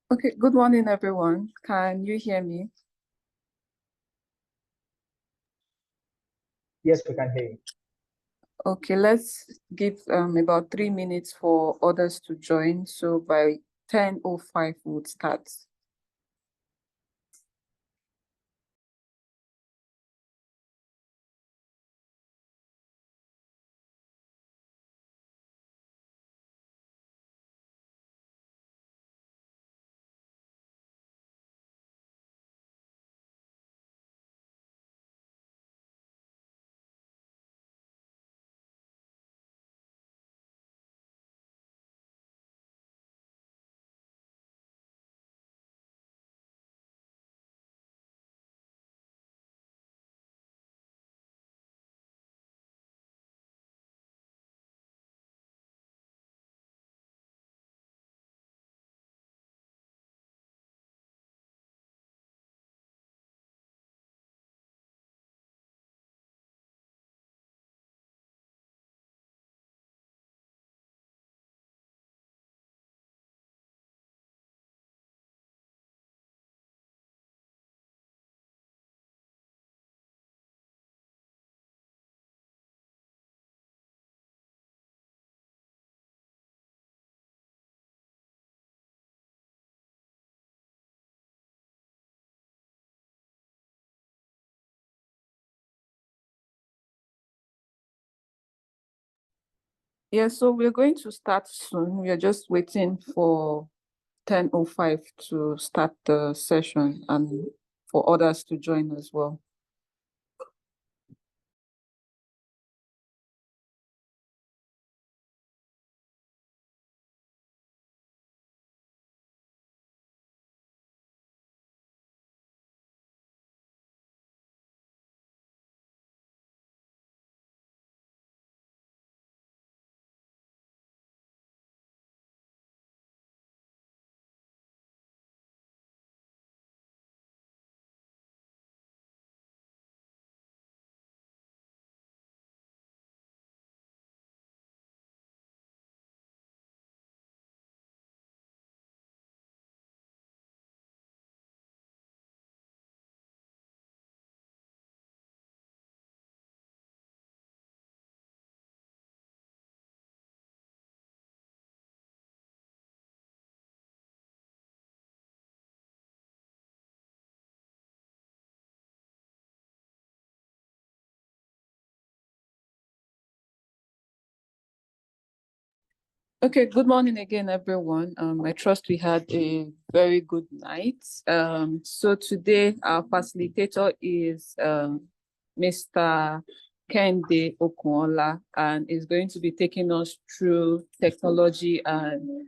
Okay, good morning, everyone. Can you hear me? Yes, we can hear you. Okay, let's give about 3 minutes for others to join. So by 10:05, we'll start. Yeah, so we're going to start soon. We are just waiting for 10:05 to start the session and for others to join as well. Okay, good morning again, everyone. I trust we had a very good night. So today our facilitator is Mr. Kende Okunola, and is going to be taking us through technology and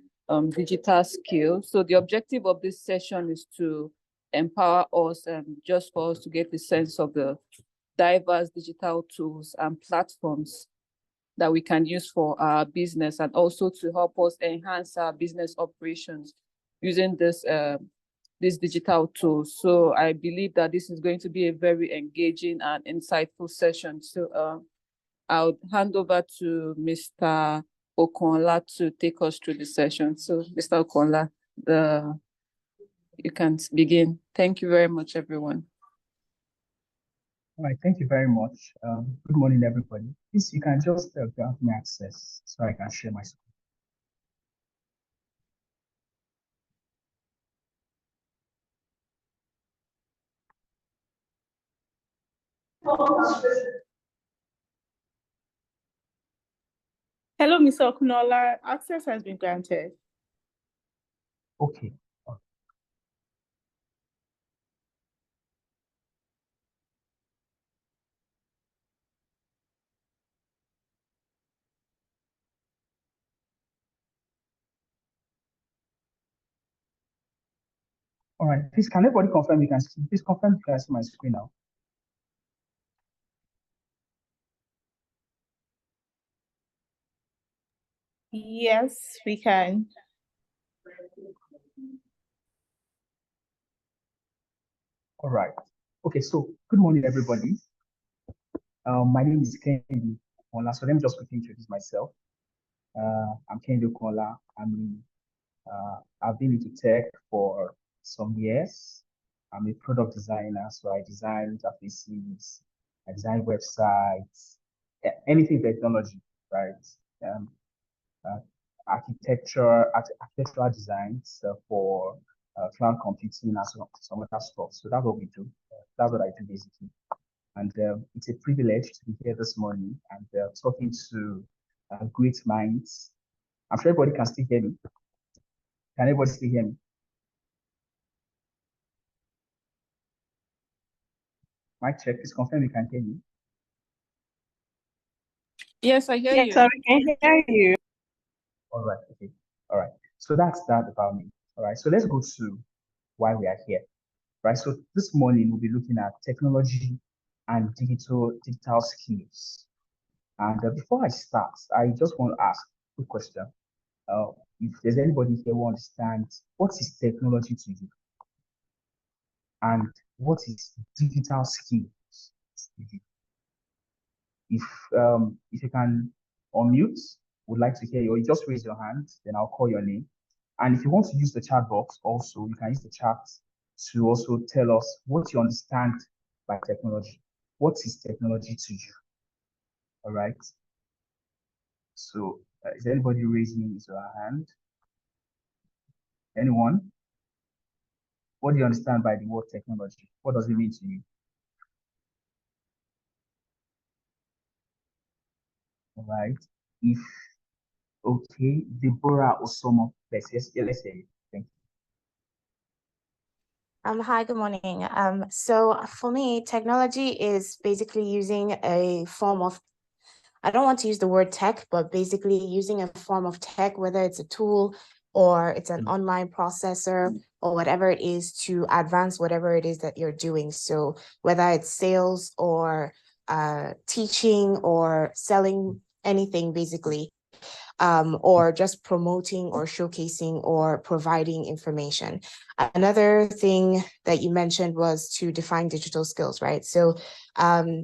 digital skills. So the objective of this session is to empower us, just for us to get the sense of the diverse digital tools and platforms that we can use for our business, and also to help us enhance our business operations using this digital tools. So I believe that this is going to be a very engaging and insightful session. So I'll hand over to Mr. Okunola to take us through the session. So Mr. Okunola, you can begin. Thank you very much, everyone. All right, thank you very much. Good morning, everybody. Please, you can just grant me access so I can share my screen. Hello, Mr. Okunola. Access has been granted. Okay. All right, please, can everybody confirm you can see? Please confirm you can see my screen now. Yes, we can. All right. Okay, so good morning, everybody. My name is Kende Okunola. So let me just quickly introduce myself. I'm Kende Okunola. I'm I've been into tech for some years. I'm a product designer, so I design interfaces, I design websites, anything technology, right? Um, uh, architectural designs for cloud computing and some other stuff. So that's what we do. That's what I do basically. And it's a privilege to be here this morning and talking to great minds. I'm sure everybody can still hear me. Can everybody still hear me? Mic check, please confirm you can hear me. Yes, I hear Yes, you. sir, we can hear you. All right, okay. All right. So that's that about me. All right. So let's go to why we are here. Right. So this morning we'll be looking at technology and digital skills. And before I start, I just want to ask a quick question. If there's anybody here who understands what is technology to you and what is digital skills to you? If you can unmute, would like to hear you, or you just raise your hand, then I'll call your name. And if you want to use the chat box also, you can use the chat to also tell us what you understand by technology. What is technology to you? All right. So is anybody raising his or her hand? Anyone? What do you understand by the word technology? What does it mean to you? All right. If okay, Deborah Osomo, let's say it. Thank you. Hi, good morning. So for me, technology is basically using a form of, I don't want to use the word tech, but basically using a form of tech, whether it's a tool or it's an online processor or whatever it is to advance whatever it is that you're doing. So whether it's sales or teaching or selling anything, basically, or just promoting or showcasing or providing information. Another thing that you mentioned was to define digital skills, right? So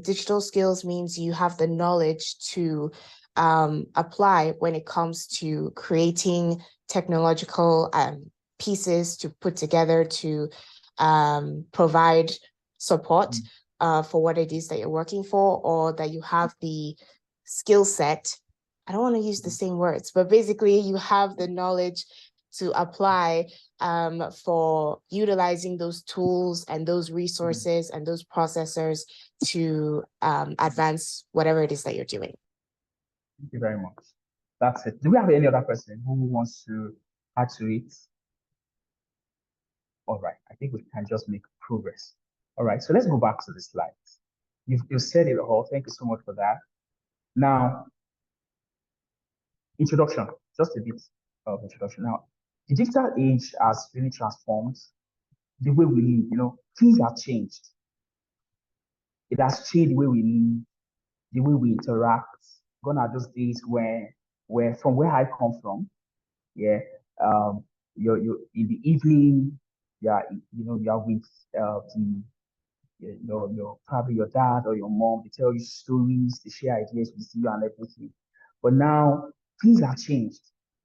digital skills means you have the knowledge to apply when it comes to creating technological pieces to put together to provide support for what it is that you're working for, or that you have the skill set. I don't want to use the same words, but basically you have the knowledge to apply for utilizing those tools and those resources and those processors to advance whatever it is that you're doing. Thank you very much. That's it. Do we have any other person who wants to add to it? All right. I think we can just make progress. All right. So let's go back to the slides. You've said it all. Thank you so much for that. Now, introduction, just a bit of introduction. Now, the digital age has really transformed the way we live. You know, things have changed. It has changed the way we live, the way we interact. Gone are those days where from where I come from, yeah, you're in the evening, you're with your probably your dad or your mom. They tell you stories, they share ideas with you and everything. But now things have changed.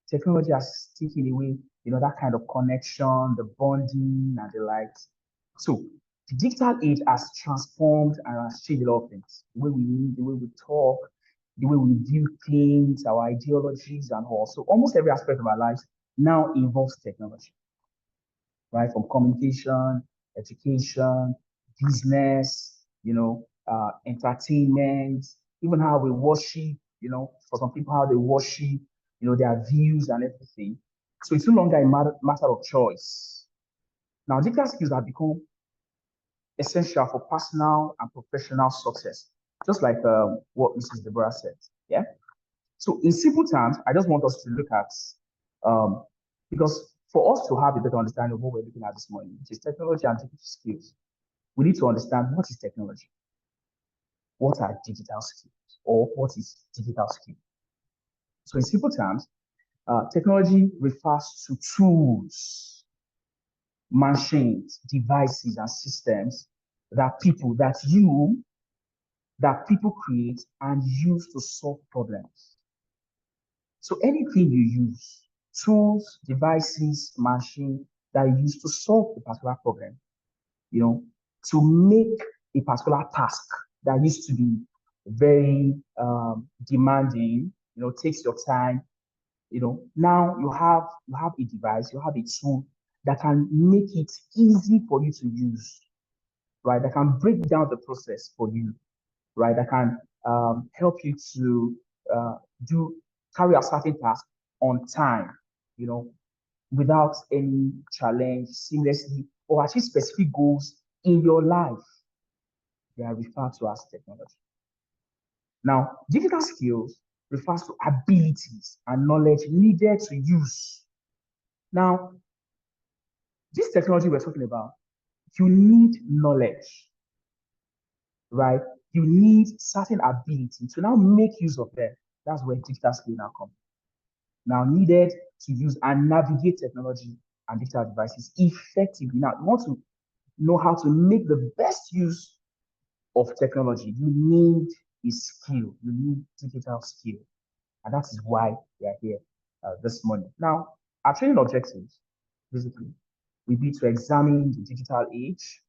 Technology has taken away, that kind of connection, the bonding and the likes. So the digital age has transformed and has changed a lot of things. The way we live, the way we talk, the way we view things, our ideologies and all. So almost every aspect of our lives now involves technology, right? From communication, education, business, entertainment, even how we worship, for some people, how they worship, their views and everything. So it's no longer a matter of choice. Now, digital skills have become essential for personal and professional success, just like what Mrs. Deborah said. Yeah. So in simple terms, I just want us to look at, because for us to have a better understanding of what we're looking at this morning, which is technology and digital skills, we need to understand what is technology, what are digital skills, or what is digital skill. So in simple terms, technology refers to tools, machines, devices, and systems that people create and use to solve problems. So anything you use, tools, devices, machine that are used to solve a particular problem, to make a particular task that used to be very demanding, takes your time, now you have a device, you have a tool that can make it easy for you to use, right? That can break down the process for you, right? That can help you to carry a certain task on time, without any challenge, seamlessly, or achieve specific goals in your life. They are referred to as technology. Now, digital skills refers to abilities and knowledge needed to use. Now, this technology we're talking about, you need knowledge, right? You need certain ability to now make use of them. That's where digital skill now comes. Now needed to use and navigate technology and digital devices effectively. Now, you want to know how to make the best use of technology. You need a skill. You need digital skill. And that is why we are here this morning. Now, our training objectives, basically, will be to examine the digital age,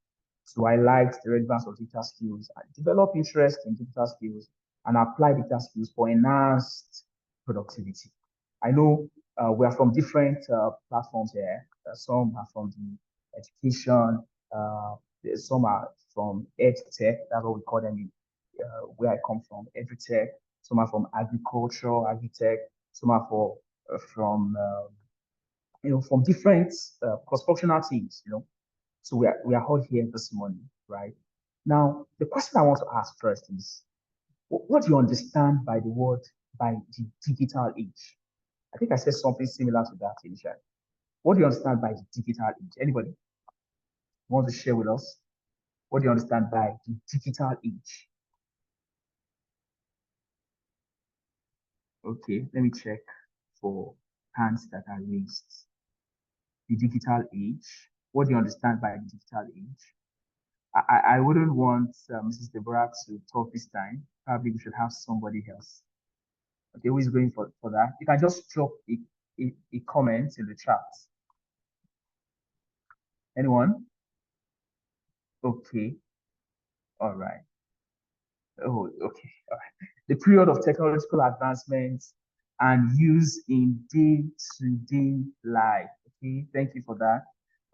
to highlight the relevance of digital skills, and develop interest in digital skills, and apply digital skills for enhanced productivity. I know we are from different platforms here. Some are from the education, some are from EdTech, that's what we call them where I come from, EdTech. Some are from agriculture, agritech. Some are from from different cross-functional teams. So we are all here this morning, right? Now, the question I want to ask first is, what do you understand by the digital age? I think I said something similar to that initially. What do you understand by the digital age? Anybody want to share with us? What do you understand by the digital age? Okay, let me check for hands that are raised. The digital age. What do you understand by the digital age? I wouldn't want Mrs. Deborah to talk this time. Probably we should have somebody else. Okay, who is going for that? You can just drop a comment in the chat. Anyone? Okay. All right. Oh, okay. All right. The period of technological advancements and use in day-to-day life. Okay, thank you for that.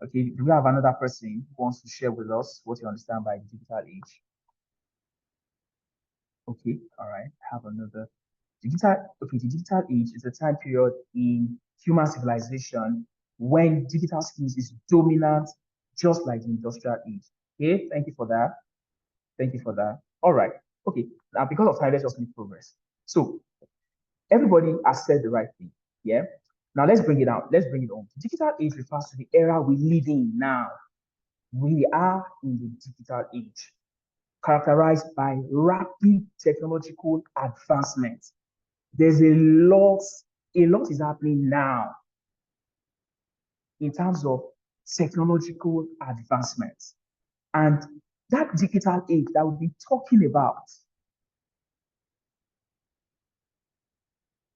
Okay, do we have another person who wants to share with us what you understand by digital age? Okay, all right. Have another the digital age is a time period in human civilization when digital skills is dominant, just like the industrial age. Okay, thank you for that. Thank you for that. All right. Okay, now because of time, let's just make progress. So everybody has said the right thing. Yeah. Now let's bring it out. Let's bring it on. The digital age refers to the era we live in now. We are in the digital age, characterized by rapid technological advancement. There's a lot is happening now in terms of technological advancements. And that digital age that we'll be talking about.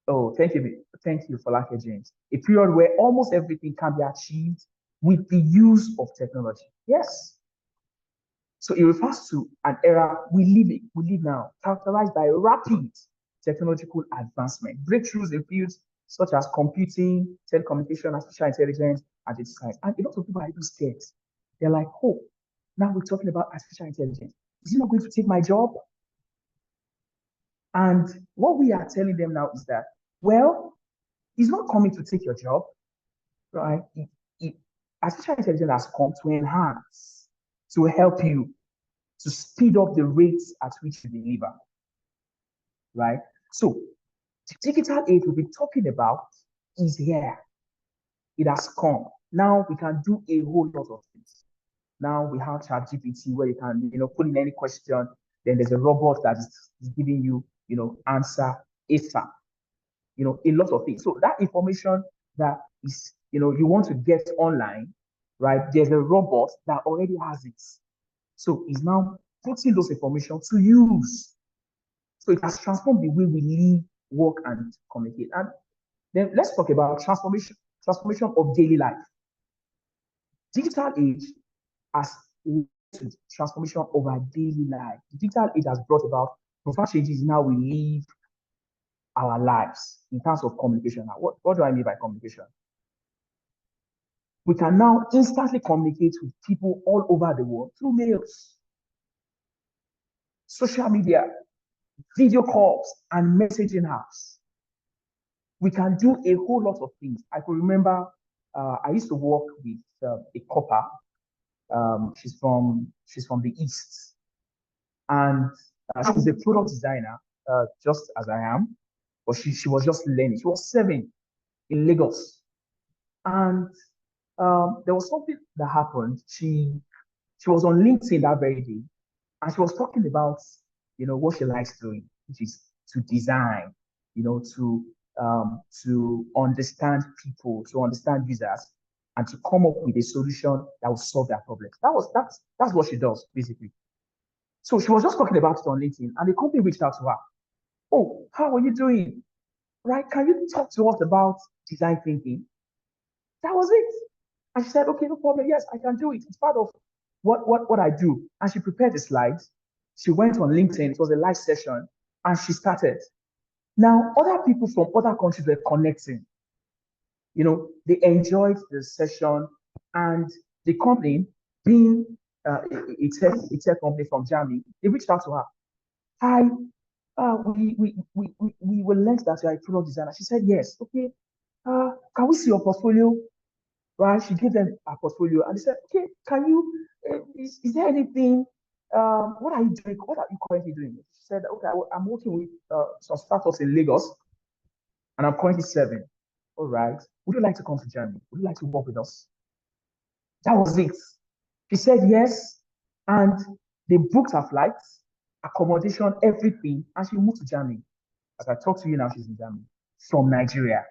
Oh, thank you. Thank you, Falake James. A period where almost everything can be achieved with the use of technology. Yes. So it refers to an era we live now, characterized by rapid technological advancement, breakthroughs in fields such as computing, telecommunication, artificial intelligence, and data science. And a lot of people are even scared. They're like, oh, now we're talking about artificial intelligence. Is it not going to take my job? And what we are telling them now is that, well, it's not coming to take your job, right? Artificial intelligence has come to enhance, to help you, to speed up the rates at which you deliver, right? So the digital age we've been talking about is here. It has come. Now we can do a whole lot of things. Now we have ChatGPT where you can, put in any question. Then there's a robot that is giving you, answer ASAP. A lot of things. So that information that is, you want to get online, right? There's a robot that already has it. So it's now putting those information to use. So it has transformed the way we live, work, and communicate. And Then let's talk about transformation of daily life. Digital age has led to transformation of our daily life. The digital age has brought about profound changes in how we live our lives in terms of communication. Now, what do I mean by communication? We can now instantly communicate with people all over the world through mails, social media, video calls, and messaging apps. We can do a whole lot of things. I could remember I used to work with a copper. She's from the East, and she's a product designer, just as I am, but she was just learning. She was 7 in Lagos, and there was something that happened. She was on LinkedIn that very day, and she was talking about what she likes doing, which is to design, to understand people, to understand users, and to come up with a solution that will solve their problems. That's what she does basically. So she was just talking about it on LinkedIn, and the company reached out to her. Oh, how are you doing? Right? Can you talk to us about design thinking? That was it. And she said, okay, no problem. Yes, I can do it. It's part of what I do. And she prepared the slides. She went on LinkedIn. It was a live session, and she started. Now, other people from other countries were connecting. They enjoyed the session, and the company, being a tech company from Germany, they reached out to her. Hi, we were learned that you're a product designer. She said, yes. Okay. Can we see your portfolio? Right? She gave them a portfolio, and they said, okay, can you, is there anything, what are you doing? What are you currently doing? She said, okay, I'm working with some startups in Lagos, and I'm currently 7. All right. Would you like to come to Germany? Would you like to work with us? That was it. She said yes, and they booked her flights, accommodation, everything, and she moved to Germany. As I talk to you now, she's in Germany from Nigeria.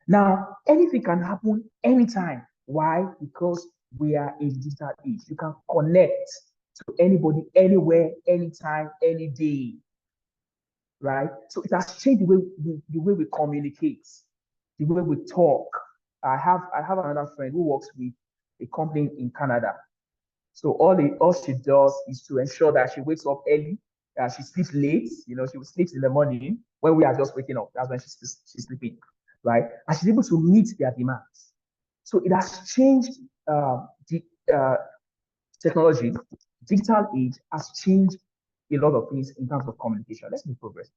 Now, anything can happen anytime. Why? Because we are in the digital age. You can connect to anybody, anywhere, anytime, any day. Right? So it has changed the way we communicate, the way we talk. I have another friend who works with a company in Canada. So all she does is to ensure that she wakes up early, she sleeps late. She sleeps in the morning when we are just waking up. That's when she's sleeping, right? And she's able to meet their demands. So it has changed the technology. Digital age has changed a lot of things in terms of communication. Let's make progress.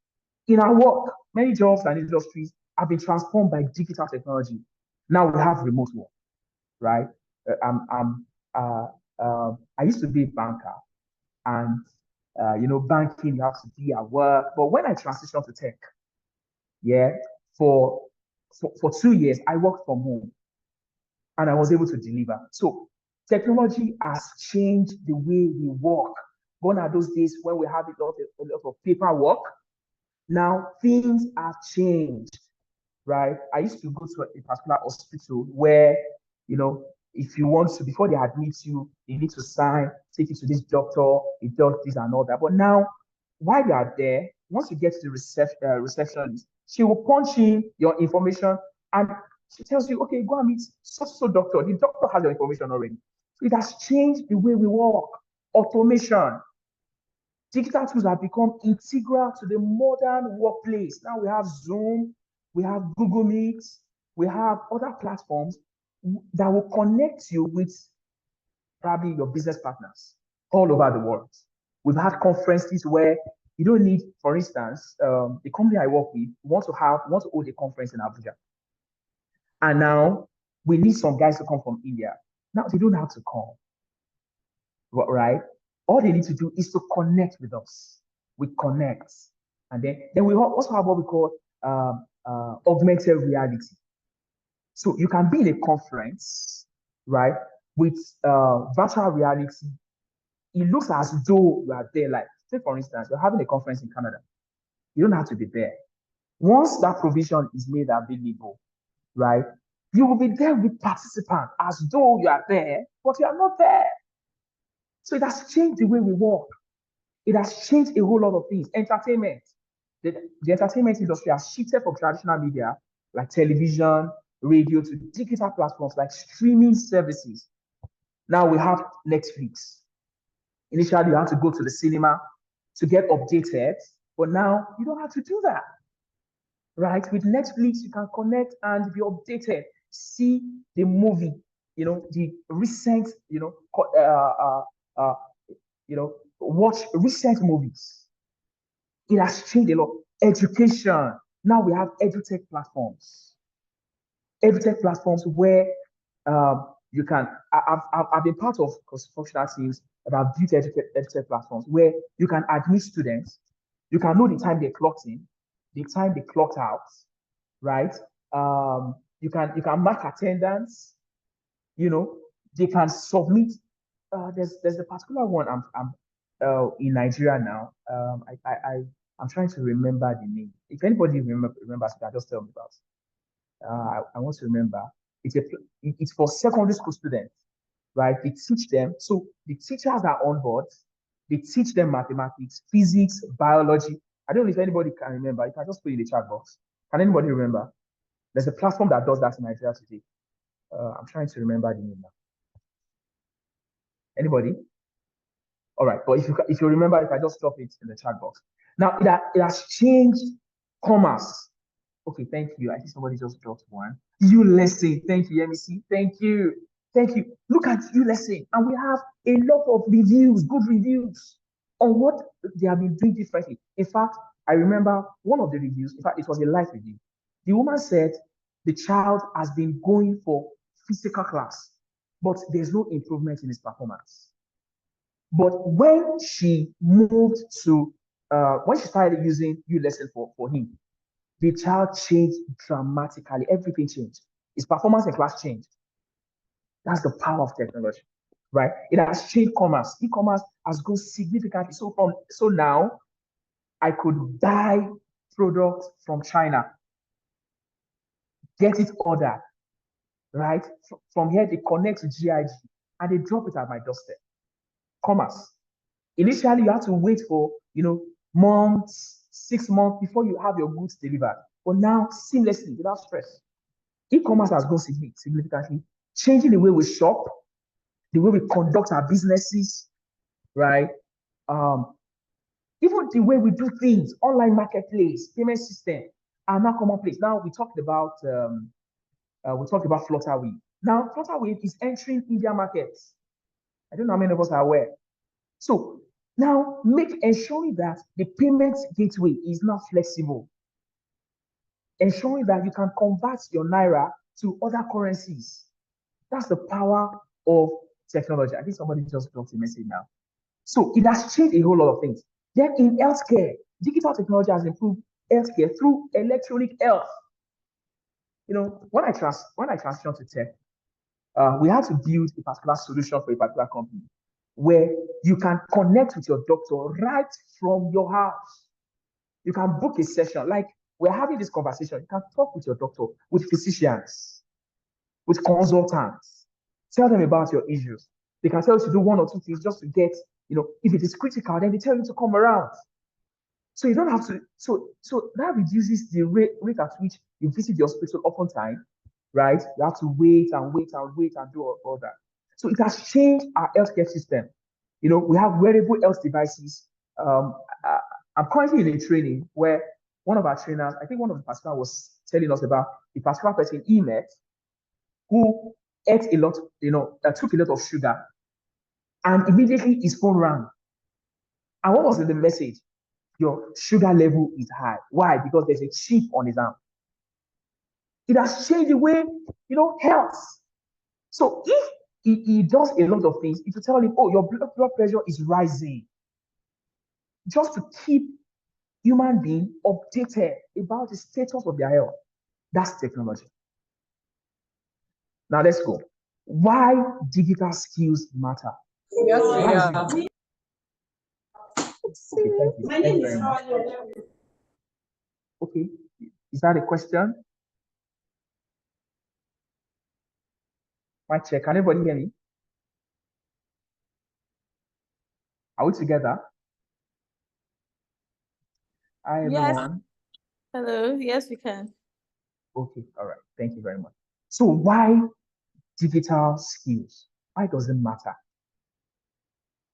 In our work, many jobs and industries have been transformed by digital technology. Now we have remote work, right? I used to be a banker, and banking, you have to be at work. But when I transitioned to tech, for 2 years, I worked from home, and I was able to deliver. So technology has changed the way we work. Gone are those days when we have a lot of paperwork. Now things have changed, right? I used to go to a particular hospital where, if you want to, before they admit you, they need to sign, take you to this doctor, he does this and all that. But now, while you are there, once you get to the receptionist, she will punch in your information, and she tells you, okay, go and meet so doctor. The doctor has your information already. So it has changed the way we work. Automation. Digital tools have become integral to the modern workplace. Now we have Zoom, we have Google Meet, we have other platforms that will connect you with probably your business partners all over the world. We've had conferences where you don't need, for instance, the company I work with want to hold a conference in Abuja. And now we need some guys to come from India. Now they don't have to come, right? All they need to do is to connect with us. We connect. And then we also have what we call augmented reality. So you can be in a conference, right, with virtual reality. It looks as though you are there. Like, say, for instance, you're having a conference in Canada. You don't have to be there. Once that provision is made available, right, you will be there with participants as though you are there, but you are not there. So it has changed the way we work. It has changed a whole lot of things. Entertainment. the entertainment industry has shifted from traditional media like television, radio to digital platforms like streaming services. Now we have Netflix. Initially, you had to go to the cinema to get updated, but now you don't have to do that, right? With Netflix, you can connect and be updated, see the movie, the recent, watch recent movies. It has changed a lot. Education. Now we have edutech platforms. Edutech platforms where you can. I've been part of cross-functional teams that have built edutech platforms where you can admit students. You can know the time they clocked in, the time they clocked out, right? You can mark attendance. They can submit. There's a particular one I'm in Nigeria now. I'm trying to remember the name. If anybody remembers, you can just tell me about it. I want to remember. It's for secondary school students, right? They teach them. So the teachers are on board. They teach them mathematics, physics, biology. I don't know if anybody can remember. You can just put it in the chat box. Can anybody remember? There's a platform that does that in Nigeria today. I'm trying to remember the name now. Anybody? All right, but if you remember, if I just drop it in the chat box. Now it has changed commerce. Okay, thank you. I think somebody just dropped one. ULesson, thank you, MEC. Thank you. Thank you. Look at ULesson, and we have a lot of reviews, good reviews on what they have been doing differently. In fact, I remember one of the reviews, in fact, it was a live review. The woman said the child has been going for physical class, but there's no improvement in his performance. But when she moved to, when she started using ULesson for him, the child changed dramatically. Everything changed. His performance in class changed. That's the power of technology, right? It has changed commerce. E-commerce has grown significantly. So now I could buy products from China, get it ordered, right? From here, they connect to GIG and they drop it at my doorstep. Commerce. Initially, you have to wait for, months, 6 months before you have your goods delivered. But now, seamlessly, without stress. E-commerce has grown significantly, changing the way we shop, the way we conduct our businesses, right? Even the way we do things, online marketplace, payment system are now commonplace. Now we talked about Flutterwave. Now Flutterwave is entering India markets. I don't know how many of us are aware. So now ensuring that the payment gateway is now flexible, ensuring that you can convert your Naira to other currencies. That's the power of technology. I think somebody just dropped a message now. So it has changed a whole lot of things. Then in healthcare, digital technology has improved healthcare through electronic health. When I transitioned to tech, we had to build a particular solution for a particular company where you can connect with your doctor right from your house. You can book a session. Like we're having this conversation. You can talk with your doctor, with physicians, with consultants. Tell them about your issues. They can tell you to do one or two things just to get, if it is critical, then they tell you to come around. So you don't have to, so that reduces the rate at which you visit the hospital oftentimes, right? You have to wait and do all that. So it has changed our healthcare system. We have wearable health devices. I'm currently in a training where one of our trainers, I think one of the personnel was telling us about a particular person he met who ate a lot, took a lot of sugar, and immediately his phone rang. And what was in the message? Your sugar level is high. Why? Because there's a chip on his arm. It has changed the way, health. So if he does a lot of things, it will tell him, oh, your blood pressure is rising. Just to keep human being updated about the status of their health. That's technology. Now let's go. Why digital skills matter? Yes, Okay, thank you. Thank you very much. Okay, is that a question? Mic check. Can anybody hear me? Are we together? Hi, Yes. everyone. Hello. Yes, we can. Okay, all right. Thank you very much. So why digital skills? Why does it matter?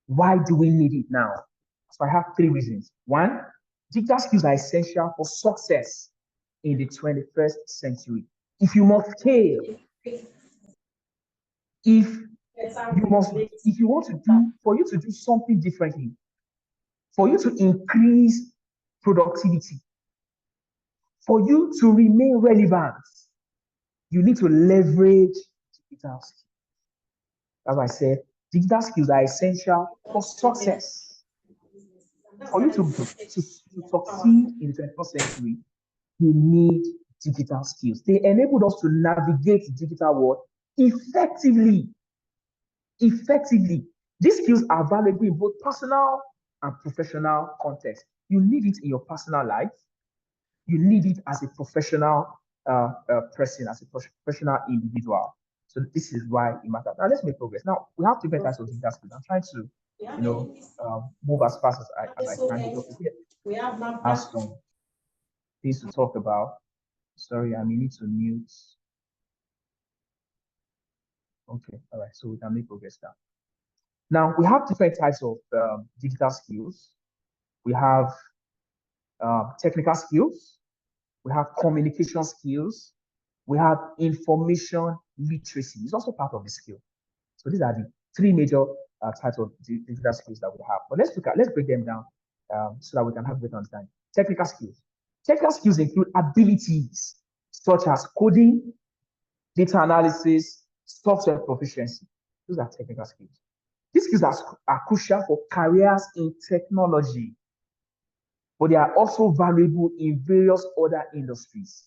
Why do we need it now? So I have three reasons. One, digital skills are essential for success in the 21st century. If you must scale, if if you want to do, for you to do something differently, for you to increase productivity, for you to remain relevant, you need to leverage digital skills. As I said, digital skills are essential for success. For you to succeed in the 21st century, you need digital skills. They enabled us to navigate the digital world effectively. Effectively. These skills are valuable in both personal and professional context. You need it in your personal life. You need it as a professional person, as a professional individual. So this is why it matters. Now let's make progress. Now we have different types of digital skills. I'm trying to, move as fast as I can because we have some things to talk about. Sorry, I may need to mute. Okay, all right. So we can make progress now. Now we have different types of digital skills. We have technical skills. We have communication skills. We have information literacy. It's also part of the skill. So these are the three major types of digital skills that we have. But let's break them down so that we can have a better understanding. Technical skills. Technical skills include abilities such as coding, data analysis, software proficiency. Those are technical skills. These skills are crucial for careers in technology, but they are also valuable in various other industries.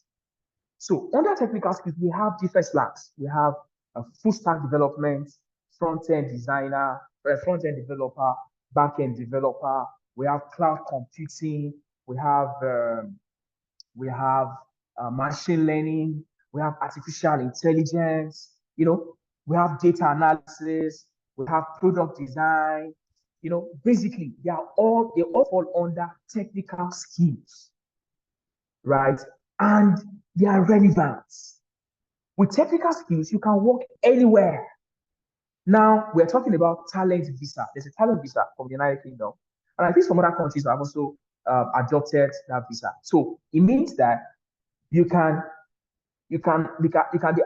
So under technical skills, we have different slacks. We have a full stack development, front-end designer, front-end developer, back-end developer. We have cloud computing. We have machine learning. We have artificial intelligence. We have data analysis. We have product design. Basically, they all fall under technical skills, right? And they are relevant. With technical skills, you can work anywhere. Now, we're talking about talent visa. There's a talent visa from the United Kingdom. And I think some other countries have also adopted that visa. So it means that you can be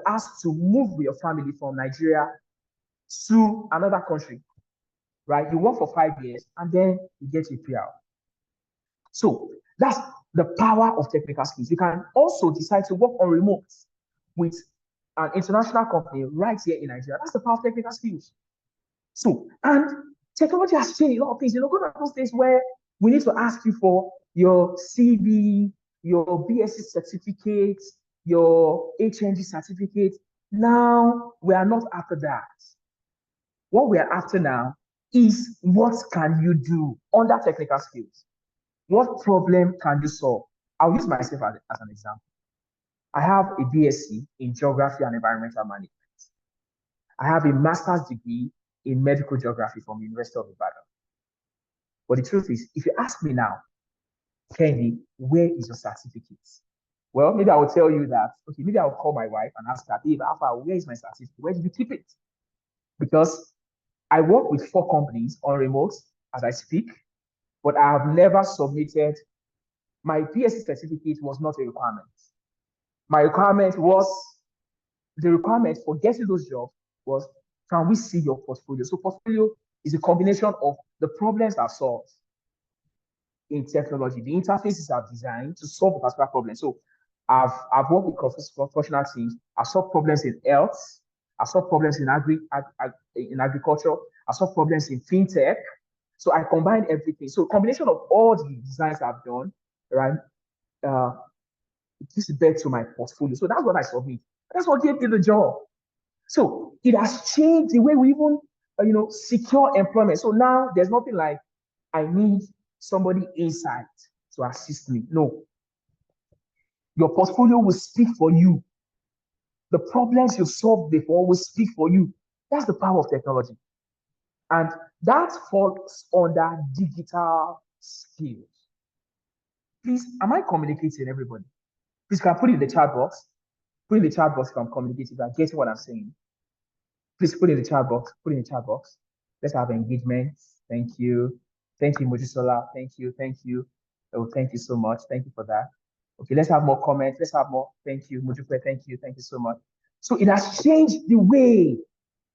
asked to move with your family from Nigeria to another country, right? You work for 5 years and then you get your PR. So that's the power of technical skills. You can also decide to work on remote with an international company right here in Nigeria. That's the power of technical skills. So, and technology has changed a lot of things. Go to those days where we need to ask you for your CV, your BSc certificate, your HND certificate. Now, we are not after that. What we are after now is what can you do under technical skills? What problem can you solve? I'll use myself as an example. I have a BSc in Geography and Environmental Management. I have a master's degree in Medical Geography from the University of Ibadan. But the truth is, if you ask me now, Kenny, where is your certificate? Well, maybe I will tell you that, okay, maybe I'll call my wife and ask her, Babe, Alpha, where is my certificate? Where did you keep it? Because I work with 4 companies on remote as I speak, but I have never submitted. My BSc certificate was not a requirement. The requirement for getting those jobs was, can we see your portfolio? So portfolio is a combination of the problems I've solved in technology, the interfaces I've designed to solve a particular problem. So I've worked with cross-functional teams. I've solved problems in health. I've solved problems in agriculture. I've solved problems in fintech. So I combined everything. So a combination of all the designs I've done, right? It gives birth to my portfolio. So that's what I submit. That's what gave me the job. So it has changed the way we even, secure employment. So now there's nothing like, I need somebody inside to assist me. No. Your portfolio will speak for you. The problems you've solved before will speak for you. That's the power of technology. And that falls under digital skills. Please, am I communicating, everybody? Please, can I put it in the chat box? Put in the chat box if I'm communicating, if I'm getting what I'm saying. Please put in the chat box. Put in the chat box. Let's have engagement. Thank you. Thank you, Mojisola. Thank you. Thank you. Oh, thank you so much. Thank you for that. Okay, let's have more comments. Let's have more. Thank you, Mojupe. Thank you. Thank you so much. So it has changed the way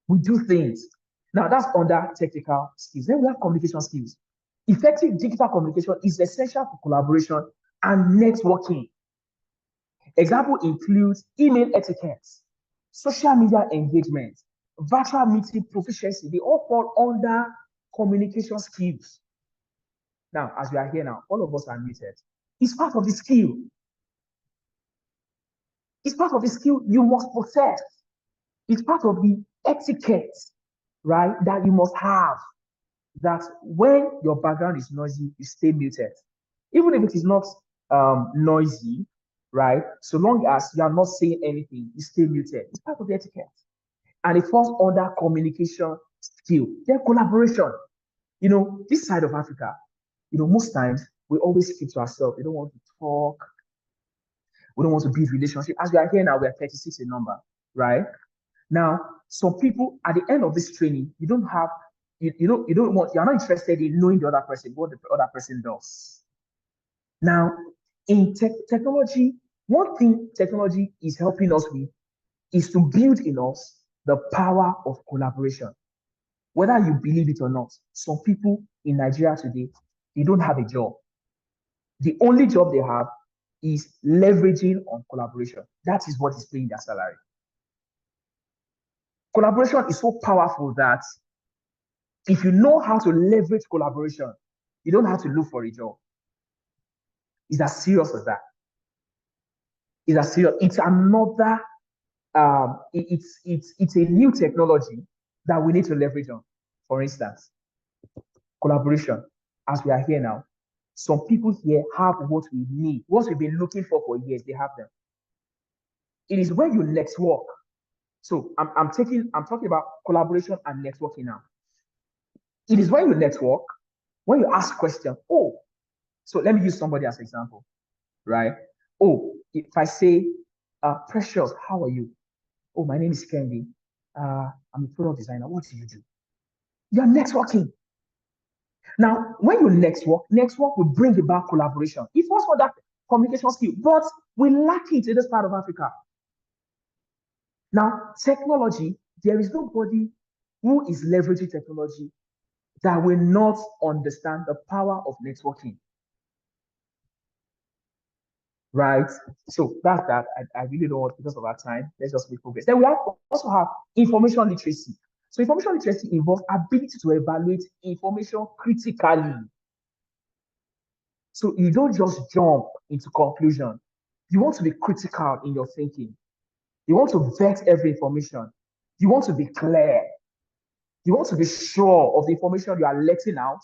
we do things. Now that's under technical skills. Then we have communication skills. Effective digital communication is essential for collaboration and networking. Example includes email etiquette, social media engagement, virtual meeting proficiency. They all fall under communication skills. Now, as we are here now, all of us are muted. It's part of the skill. It's part of the skill you must possess. It's part of the etiquette, right, that you must have. That when your background is noisy, you stay muted. Even if it is not noisy, right? So long as you are not saying anything, you stay muted. It's part of the etiquette. And it falls under communication skill. Then collaboration. You know, this side of Africa, you know, most times we always keep to ourselves. We don't want to talk. We don't want to build relationship. As we are here now, we are 36 in number, right? Now, some people at the end of this training, you don't have, you're not interested in knowing the other person, what the other person does. Now, in technology, one thing technology is helping us with is to build in us the power of collaboration. Whether you believe it or not, some people in Nigeria today, they don't have a job. The only job they have is leveraging on collaboration. That is what is paying their salary. Collaboration is so powerful that if you know how to leverage collaboration, you don't have to look for a job. It's as serious as that. It's as serious. It's another, it's a new technology that we need to leverage on. For instance, collaboration, as we are here now, some people here have what we need, what we've been looking for years, they have them. It is when you network. So I'm talking about collaboration and networking now. It is when you network, when you ask questions. Oh, so let me use somebody as an example, right? Oh, if I say, Precious, how are you? Oh, my name is Kendi. I'm a product designer. What do you do? You're networking. Now, when you network will bring about collaboration. It was for that communication skill, but we lack it in this part of Africa. Now, technology, there is nobody who is leveraging technology that will not understand the power of networking. Right? So that's that. I really don't want, because of our time, let's just make progress. Then we also have information literacy. So information literacy involves ability to evaluate information critically. So you don't just jump into conclusion. You want to be critical in your thinking. You want to vet every information. You want to be clear. You want to be sure of the information you are letting out.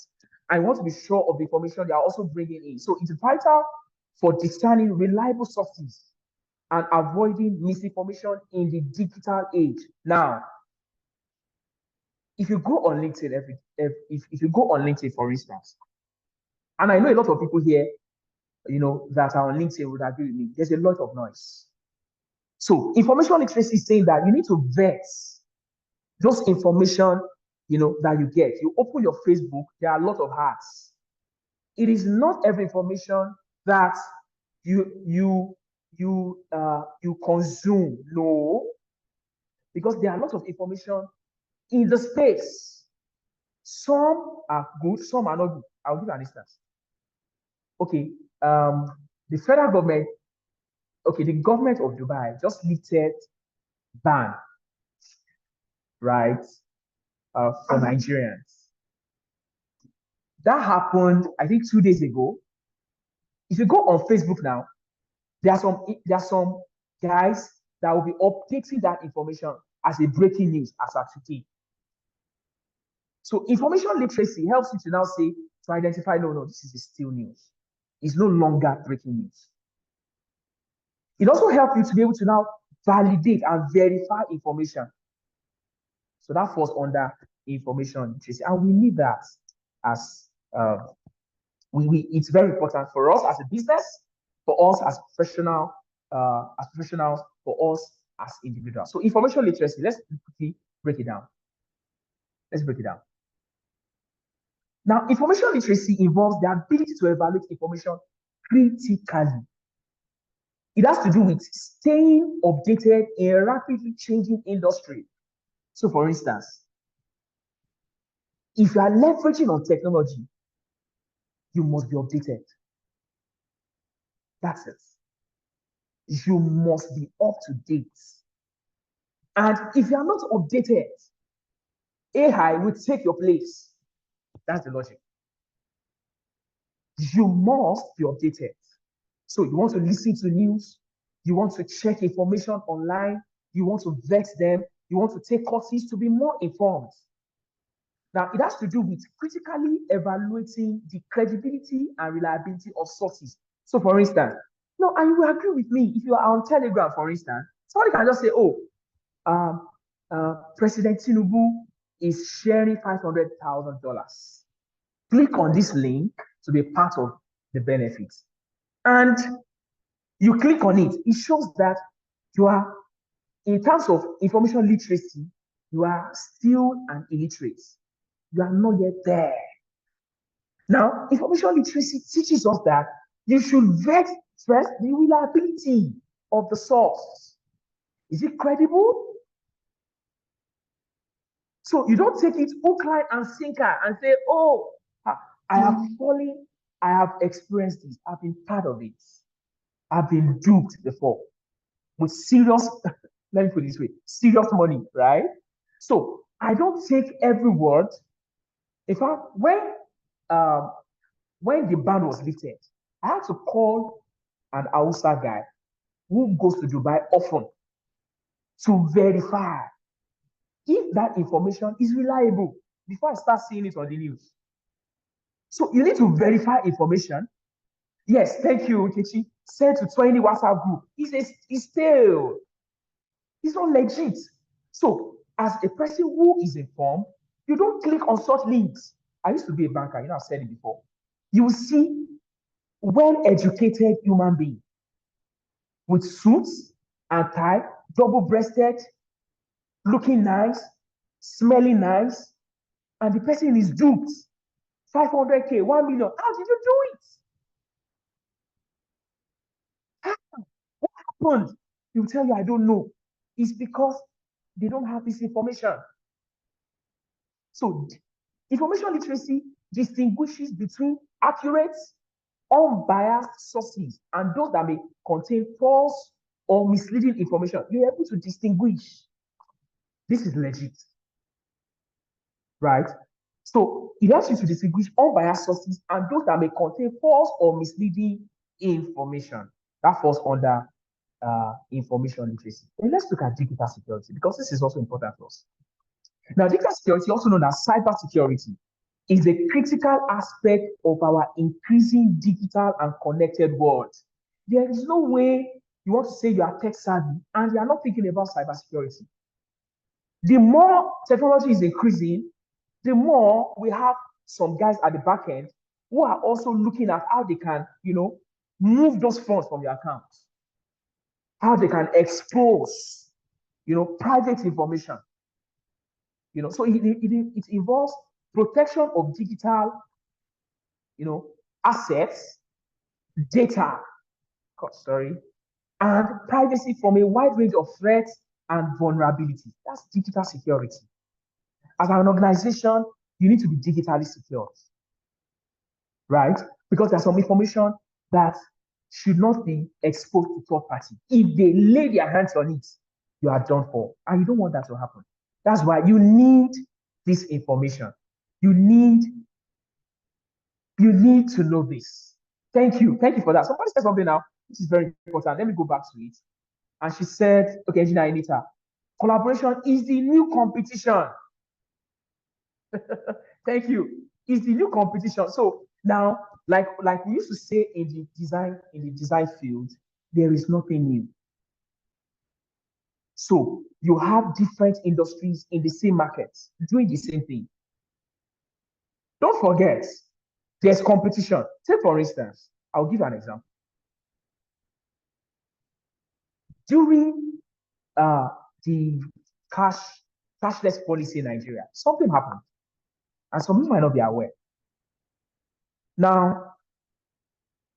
And you want to be sure of the information you are also bringing in. So it's vital for discerning reliable sources and avoiding misinformation in the digital age. Now, if you go on LinkedIn, if you go on LinkedIn, for instance, and I know a lot of people here, you know, that are on LinkedIn would agree with me, there's a lot of noise. So information literacy is saying that you need to vet those information, you know, that you get. You open your Facebook, there are a lot of ads. It is not every information that you consume. No, because there are a lot of information in the space. Some are good, some are not good. I'll give an instance. Okay, the federal government, the government of Dubai just lifted ban, right, for Nigerians. That happened, I think, 2 days ago. If you go on Facebook now, there are some guys that will be updating that information as a breaking news as of today. So information literacy helps you to now say, to identify, no, this is still news. It's no longer breaking news. It also helps you to be able to now validate and verify information. So that falls under information literacy. And we need that as It's very important for us as a business, for us as professionals, for us as individuals. So information literacy, let's quickly break it down. Let's break it down. Now, information literacy involves the ability to evaluate information critically. It has to do with staying updated in a rapidly changing industry. So, for instance, if you are leveraging on technology, you must be updated. That's it. You must be up to date. And if you are not updated, AI will take your place. That's the logic. You must be updated. So you want to listen to news, you want to check information online, you want to vet them, you want to take courses to be more informed. Now, it has to do with critically evaluating the credibility and reliability of sources. So, for instance, no, and you will agree with me, if you are on Telegram, for instance, somebody can just say, oh, President Tinubu is sharing $500,000. Click on this link to be part of the benefits. And you click on it, it shows that you are, in terms of information literacy, you are still an illiterate. You are not yet there. Now, information literacy teaches us that you should vet first the reliability of the source. Is it credible? So you don't take it hook, line, and sinker and say, oh, I have fallen, I have experienced this, I've been part of it. I've been duped before with serious, let me put it this way, serious money, right? So I don't take every word. In fact, when the ban was lifted, I had to call an Hausa guy who goes to Dubai often to verify if that information is reliable before I start seeing it on the news. So you need to verify information. Yes, thank you, Nkechi. Send to 20 WhatsApp group. It's stale. It's not legit. So as a person who is informed, you don't click on such links. I used to be a banker, I've said it before. You will see well-educated human being with suits and tie, double-breasted, looking nice, smelling nice, and the person is duped. 500K, 1 million. How did you do it? What happened? He'll tell you, I don't know. It's because they don't have this information. So information literacy distinguishes between accurate, unbiased sources and those that may contain false or misleading information. You're able to distinguish. This is legit, right? So it helps you to distinguish unbiased sources and those that may contain false or misleading information. That falls under information literacy. And let's look at digital security, because this is also important for us. Now, digital security, also known as cybersecurity, is a critical aspect of our increasing digital and connected world. There is no way you want to say you are tech savvy and you are not thinking about cybersecurity. The more technology is increasing, the more we have some guys at the back end who are also looking at how they can, move those funds from your accounts, how they can expose, private information. So it involves protection of digital, assets, data, and privacy from a wide range of threats and vulnerabilities. That's digital security. As an organization, you need to be digitally secure, right? Because there's some information that should not be exposed to third party. If they lay their hands on it, you are done for. And you don't want that to happen. That's why you need this information. You need to know this. Thank you. Thank you for that. Somebody said something now, which is very important. Let me go back to it. And she said, okay, Engineer Anita, collaboration is the new competition. Thank you. It's the new competition. So now, like we used to say in the design field, there is nothing new. So you have different industries in the same market doing the same thing. Don't forget, There's competition. Take for instance, I'll give an example. During the cashless policy in Nigeria, something happened, and some people might not be aware. Now,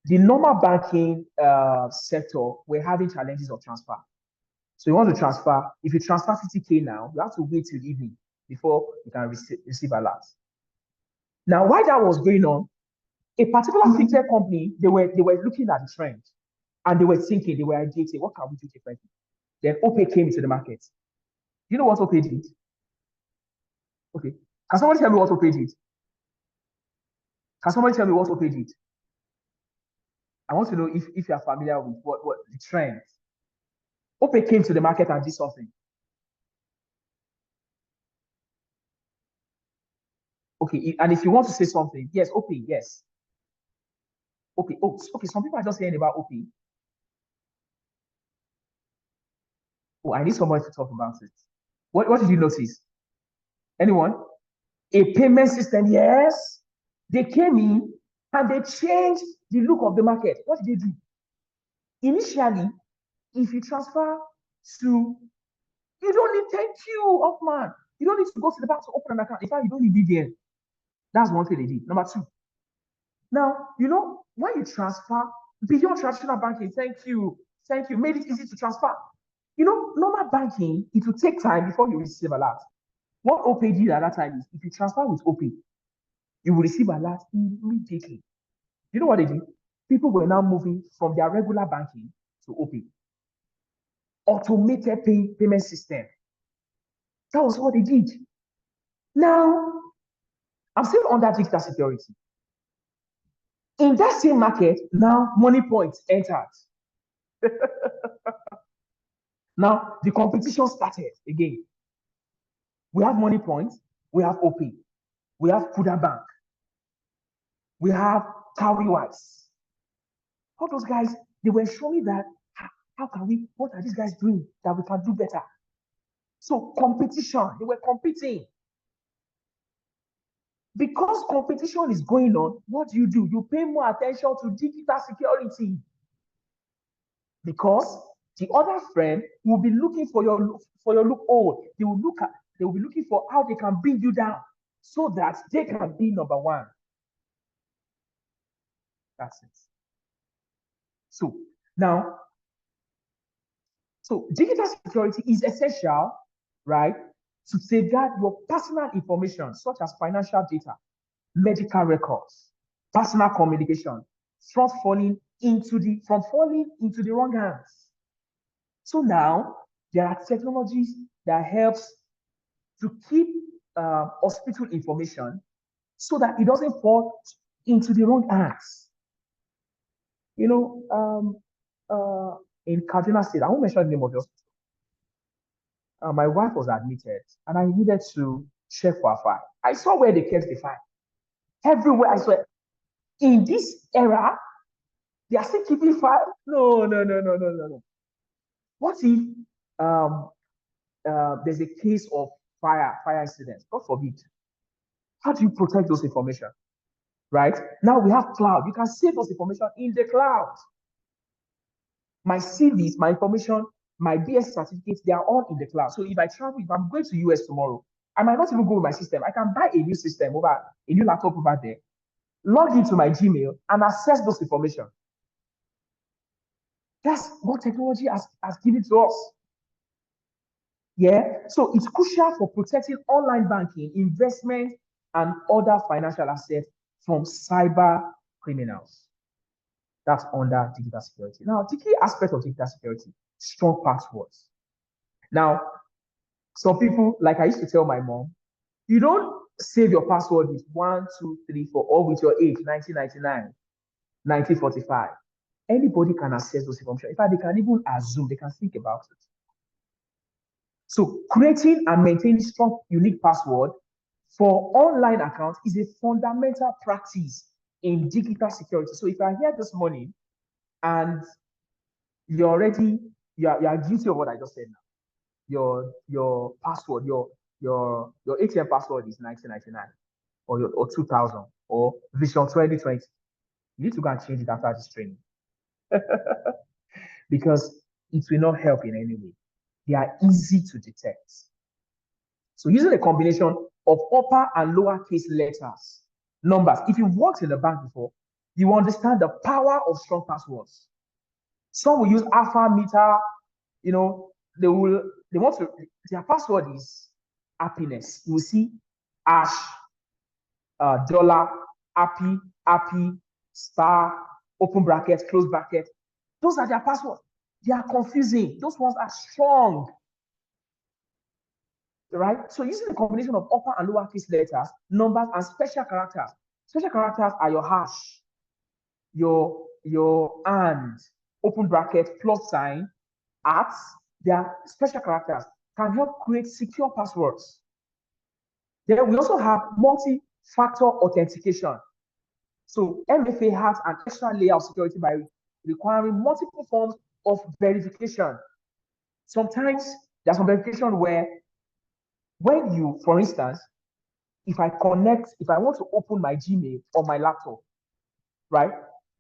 the normal banking sector, we're having challenges of transfer. So you want to transfer, if you transfer 50K now, you have to wait till evening before you can receive alert. Now, while that was going on, a particular fintech company, they were looking at the trend and they were thinking, they were ideating, what can we do differently? Then OPay came into the market. You know what OPay did? Okay. Can somebody tell me what OPay did? Can somebody tell me what OPay did? I want to know if you are familiar with what the trend. OPay came to the market and did something. Okay, and if you want to say something, yes, OPay, yes. Okay, oh, okay, some people are just hearing about OPay. Oh, I need someone to talk about it. What did you notice? Anyone? A payment system, yes. They came in and they changed the look of the market. What did they do? Initially, if you transfer to, you don't need, thank you, Hoffman. You don't need to go to the bank to open an account. In fact, you don't need BVN. That's one thing they did. Number two. Now, you know, when you transfer beyond traditional banking, thank you, made it easy to transfer. You know, normal banking, it will take time before you receive alert. What OPay did at that time is, if you transfer with OPay, you will receive alert immediately. You know what they did? People were now moving from their regular banking to OPay. Automated payment system. That was what they did. Now, I'm still under digital security. In that same market, now Moniepoint entered. Now, the competition started again. We have Moniepoint, we have OPay, we have Kuda Bank, we have Cowrywise. All those guys, they were showing that, how can we, what are these guys doing that we can do better? So competition, they were competing. Because competition is going on, what do? You pay more attention to digital security. Because the other friend will be looking for your loophole. They will be looking for how they can bring you down so that they can be number one. That's it. So now, digital security is essential, right, to safeguard your personal information, such as financial data, medical records, personal communication, from falling into the wrong hands. So now there are technologies that helps to keep hospital information so that it doesn't fall into the wrong hands. You know, in Kaduna State, I won't mention the name of the hospital. My wife was admitted and I needed to check for a file. I saw where they kept the file. Everywhere I saw it. In this era, they are still keeping file. No. What if there's a case of fire incident? God forbid. How do you protect those information? Right? Now we have cloud. You can save those information in the cloud. My CVs, my information, my BS certificates, they are all in the cloud. So if I travel, if I'm going to US tomorrow, I might not even go with my system. I can buy a new system a new laptop over there, log into my Gmail and access those information. That's what technology has given to us. Yeah, so it's crucial for protecting online banking, investment, and other financial assets from cyber criminals. That's under digital security. Now, the key aspect of digital security, strong passwords. Now, some people, like I used to tell my mom, you don't save your password with 1, 2, 3, 4, or with your age, 1999, 1945. Anybody can access those information. In fact, they can even assume, they can think about it. So creating and maintaining strong, unique password for online accounts is a fundamental practice in digital security. So if you are here this morning and you're already, you are guilty of what I just said now. Your password, your ATM password is 1999 or 2000 or Vision 2020. You need to go and change it after this training. Because it will not help in any way. They are easy to detect. So using a combination of upper and lowercase letters, numbers. If you've worked in the bank before, you understand the power of strong passwords. Some will use alpha, meta, you know, they want to, their password is happiness. You will see hash, dollar, happy, star, open bracket, close bracket. Those are their passwords. They are confusing. Those ones are strong. Right? So using a combination of upper and lowercase letters, numbers, and special characters. Special characters are your hash, your and, open bracket, plus sign, @ they are special characters, can help create secure passwords. Then we also have multi-factor authentication. So MFA has an extra layer of security by requiring multiple forms of verification. Sometimes there's some verification where when you, for instance, if I want to open my Gmail on my laptop, right?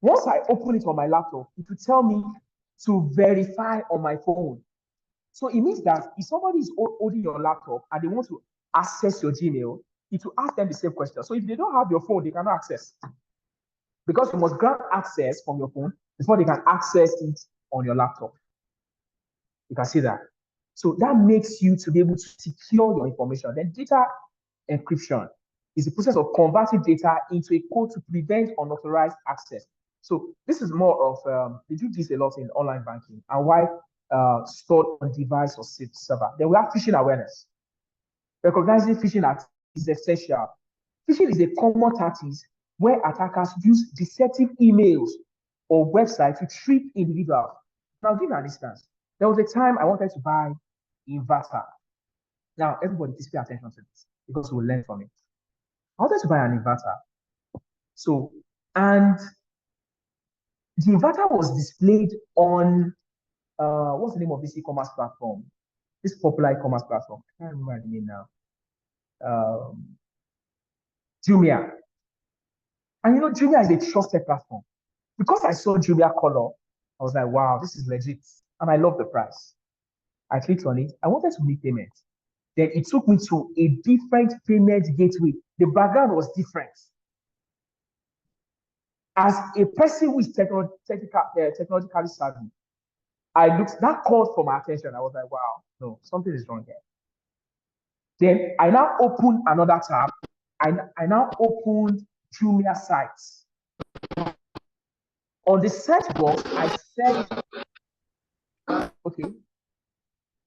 Once I open it on my laptop, it will tell me to verify on my phone. So it means that if somebody is holding your laptop and they want to access your Gmail, it will ask them the same question. So if they don't have your phone, they cannot access. Because you must grant access from your phone before they can access it on your laptop. You can see that. So that makes you to be able to secure your information. Then data encryption is the process of converting data into a code to prevent unauthorized access. So this is more of, they do this a lot in online banking and why stored on device or server. Then we have phishing awareness. Recognizing phishing attacks is essential. Phishing is a common tactic where attackers use deceptive emails or websites to trick individuals. Now, I'll give you an instance. There was a time I wanted to buy inverter. Now, everybody, please pay attention to this because we'll learn from it. I wanted to buy an inverter. So, and the inverter was displayed on, what's the name of this e-commerce platform? This popular e-commerce platform. I can't remember the name now. Jumia. And you know, Jumia is a trusted platform. Because I saw Jumia color, I was like, wow, this is legit. And I love the price. I clicked on it. I wanted to make payment. Then it took me to a different payment gateway. The background was different. As a person who is technologically savvy, that called for my attention. I was like, wow, no, something is wrong here. Then I now opened another tab. I now opened Jumia sites. On the search box, I said, okay,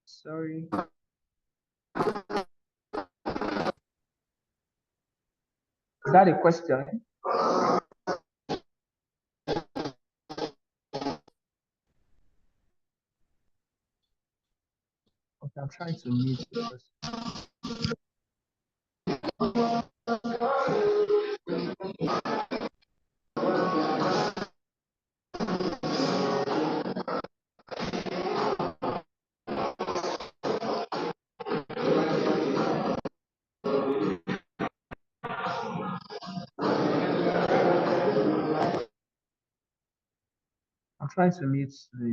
sorry. Is that a question? Okay, I'm trying to mute the person. I'm trying to mute the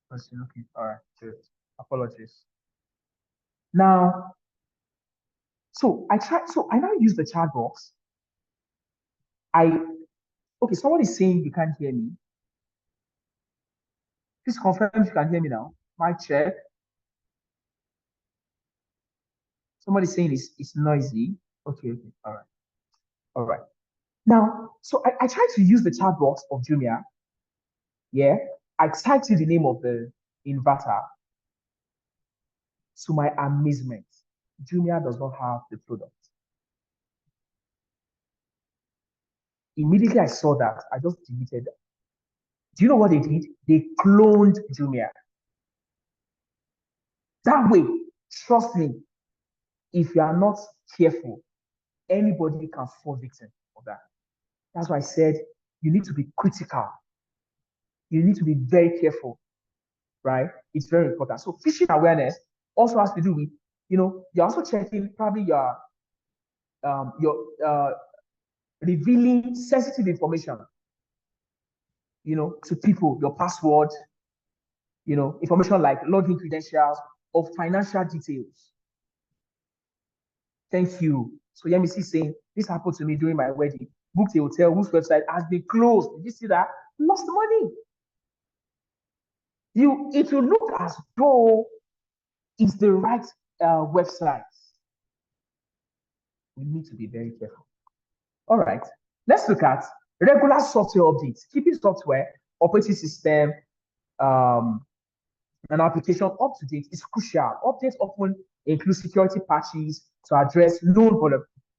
person. Okay, all right, good. Apologies. Now, so I now use the chat box. Okay, somebody is saying you can't hear me. Please confirm if you can hear me now. Mic check. Somebody saying it's noisy. Okay, all right. Now, so I tried to use the chat box of Jumia. Yeah, I typed in the name of the inverter. To my amazement, Jumia does not have the product. Immediately I saw that, I just deleted that. Do you know what they did? They cloned Jumia. That way, trust me, if you are not careful, anybody can fall victim of that. That's why I said you need to be critical. You need to be very careful, right? It's very important. So phishing awareness also has to do with, you're also checking probably your revealing sensitive information, to people, your password, information like login credentials or financial details. Thank you. So Yemisi saying, this happened to me during my wedding. Booked a hotel whose website has been closed. Did you see that? Lost money. It will look as though it's the right website. We need to be very careful. All right, let's look at regular software updates. Keeping software, operating system, an application up to date is crucial. Updates often include security patches to address known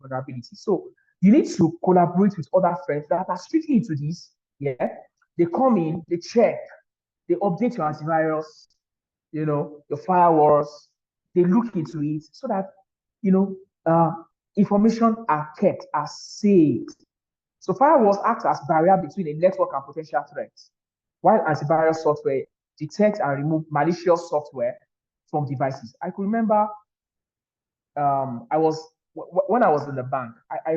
vulnerabilities. So you need to collaborate with other friends that are strictly into this. Yeah, they come in, they check, they update your antivirus, your firewalls, they look into it so that information are kept, are saved. So firewalls act as barrier between a network and potential threats, while antivirus software detects and remove malicious software from devices. I could remember when I was in the bank, I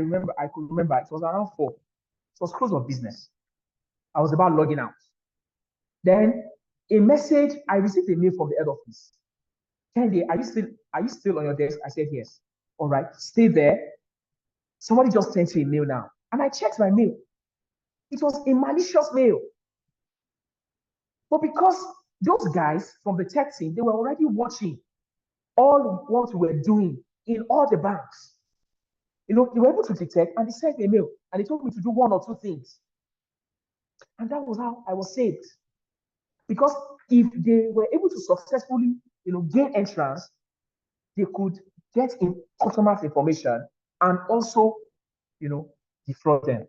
could remember it was around 4. It was close of business. I was about logging out. Then I received a mail from the head office. Kende, are you still on your desk? I said yes. All right, stay there. Somebody just sent you a mail now. And I checked my mail. It was a malicious mail. But because those guys from the tech team, they were already watching all what we were doing in all the banks. They were able to detect, and they sent a mail, and they told me to do 1 or 2 things. And that was how I was saved. Because if they were able to successfully, gain entrance, they could get in customers' information and also, defraud them.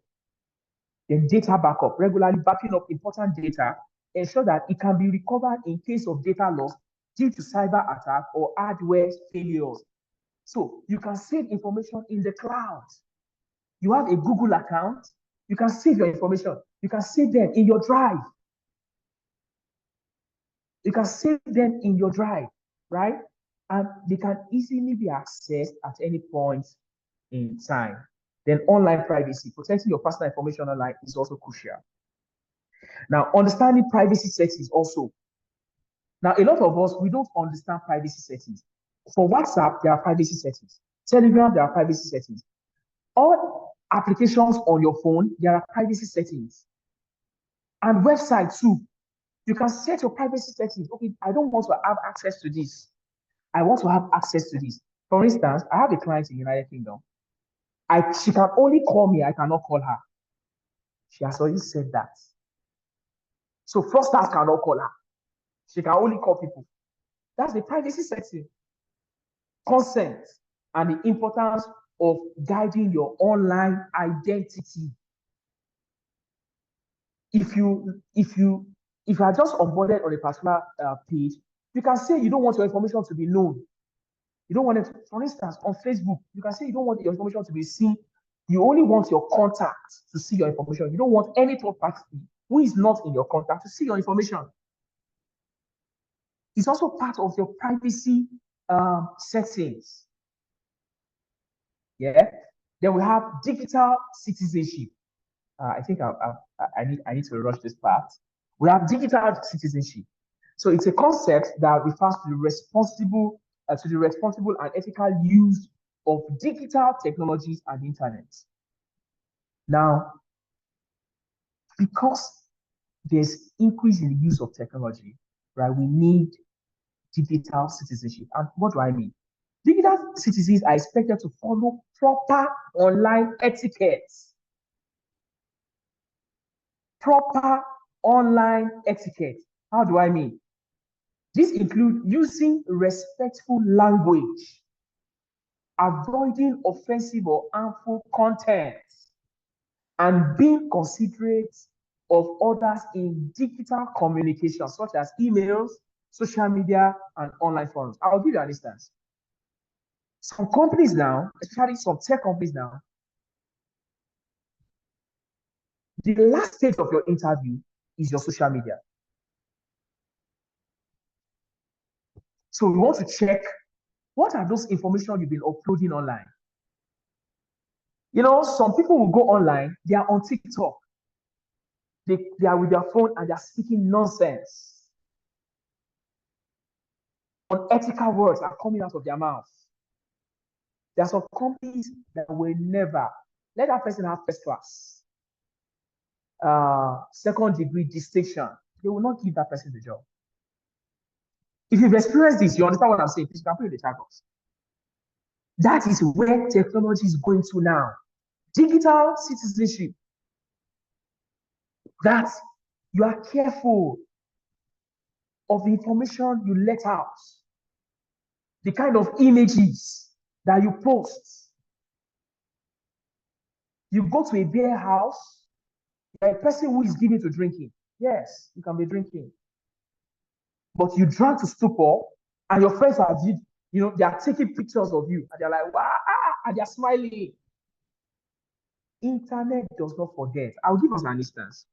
Then data backup, regularly backing up important data, ensure that it can be recovered in case of data loss due to cyber attack or hardware failures. So you can save information in the cloud. You have a Google account, you can save your information. You can save them in your drive. You can save them in your drive, right? And they can easily be accessed at any point in time. Then online privacy, protecting your personal information online is also crucial. Now, understanding privacy settings also. Now, a lot of us, we don't understand privacy settings. For WhatsApp, there are privacy settings. Telegram, there are privacy settings. All applications on your phone, there are privacy settings. And website too. You can set your privacy settings. Okay, I don't want to have access to this. I want to have access to this. For instance, I have a client in the United Kingdom. She can only call me, I cannot call her. She has already said that. So fraudsters cannot call her. She can only call people. That's the privacy setting. Consent and the importance of guiding your online identity. If you are just onboarded on a particular page, you can say you don't want your information to be known. You don't want it, for instance, on Facebook, you can say you don't want your information to be seen. You only want your contact to see your information. You don't want any third party who is not in your contact to see your information. It's also part of your privacy settings. Yeah. Then we have digital citizenship. I think I need to rush this part. We have digital citizenship. So it's a concept that refers to the responsible and ethical use of digital technologies and the internet. Now, because there's increase in the use of technology, right? We need digital citizenship. And what do I mean? Digital citizens are expected to follow proper online etiquette. Proper online etiquette. How do I mean? This includes using respectful language, avoiding offensive or harmful content, and being considerate of others in digital communication, such as emails, social media, and online forums. I'll give you an instance. Some companies now, especially some tech companies now, the last stage of your interview is your social media. So we want to check what are those information you've been uploading online. You know, some people will go online, they are on TikTok. They are with their phone and they are speaking nonsense. Unethical words are coming out of their mouth. There are some companies that will never let that person have first class, second degree distinction. They will not give that person the job. If you've experienced this, you understand what I'm saying. Please, you can put it in the chat box. That is where technology is going to now. Digital citizenship. That you are careful of the information you let out, the kind of images that you post. You go to a beer house, you're a person who is given to drinking. Yes, you can be drinking. But you drank to stupor, and your friends are, they are taking pictures of you, and they're like, wow, and they're smiling. Internet does not forget. I'll give us an instance.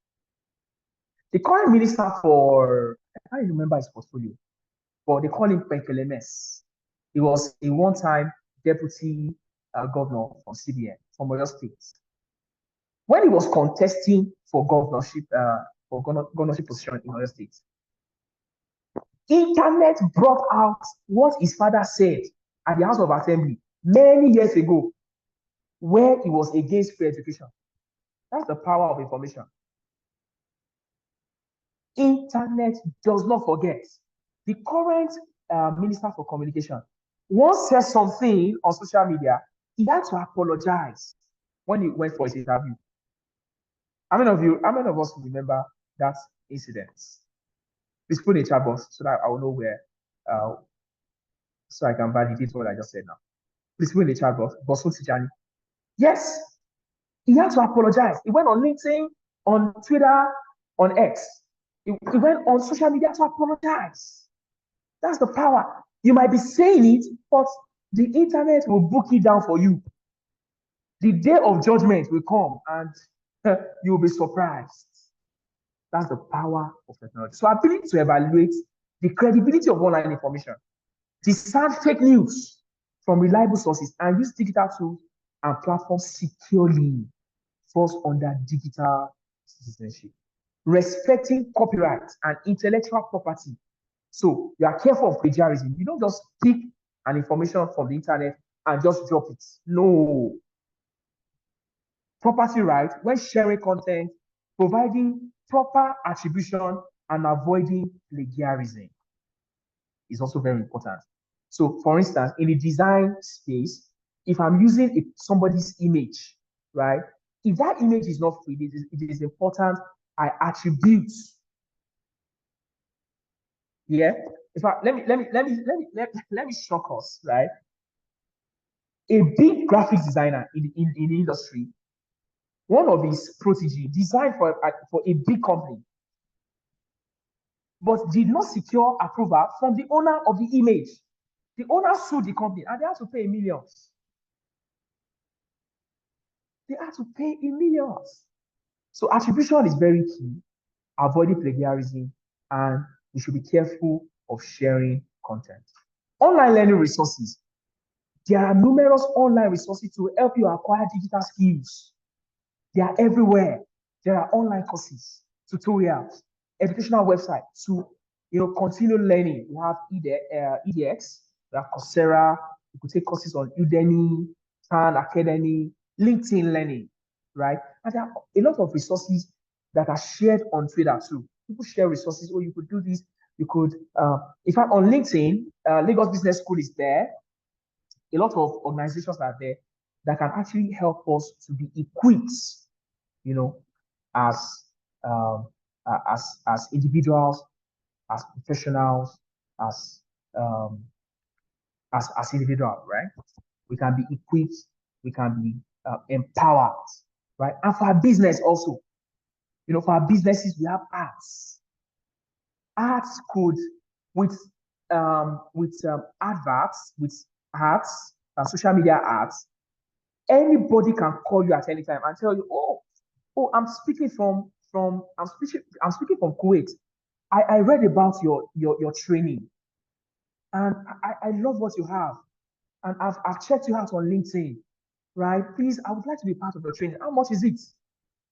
The current minister for, I can't remember his portfolio, but they call him Penkelemes. He was a one-time deputy governor from CBN, from Oyo State. When he was contesting for governorship position in Oyo State, internet brought out what his father said at the House of Assembly many years ago, where he was against free education. That's the power of information. Internet does not forget. The current Minister for Communication once said something on social media, he had to apologize when he went for his interview. How many of us remember that incident? Please put in the chat box so that I will know where, so I can validate what I just said now. Please put in the chat box. Bosun Tijani. Yes, he had to apologize. He went on LinkedIn, on Twitter, on X. He went on social media to apologize. That's the power. You might be saying it, but the internet will book it down for you. The day of judgment will come and you will be surprised. That's the power of technology. So ability to evaluate the credibility of online information, discern fake news from reliable sources, and use digital tools and platforms securely falls under digital citizenship. Respecting copyright and intellectual property. So you are careful of plagiarism. You don't just pick an information from the internet and just drop it. No. Property right, when sharing content, providing proper attribution and avoiding plagiarism is also very important. So for instance, in the design space, if I'm using somebody's image, right? If that image is not free, it is important I attribute. Yeah. In fact, let me shock us, right? A big graphic designer in the industry, one of his protege designed for a big company, but did not secure approval from the owner of the image. The owner sued the company and they had to pay millions. They had to pay in millions. So attribution is very key, avoiding plagiarism, and you should be careful of sharing content. Online learning resources. There are numerous online resources to help you acquire digital skills. They are everywhere. There are online courses, tutorials, educational websites to continue learning. You have EDX, you have Coursera. You could take courses on Udemy, Khan Academy, LinkedIn Learning, right? And there are a lot of resources that are shared on Twitter too. People share resources. Oh, you could do this. You could, in fact, on LinkedIn, Lagos Business School is there. A lot of organizations are there that can actually help us to be equipped, as individuals, as professionals, as individuals, right? We can be equipped, we can be empowered, right? And for our business also, for our businesses, we have arts. Arts could, with adverts, with ads, social media ads, anybody can call you at any time and tell you, oh, I'm speaking from Kuwait. I read about your training, and I love what you have, and I've checked you out on LinkedIn, right? Please, I would like to be part of your training. How much is it?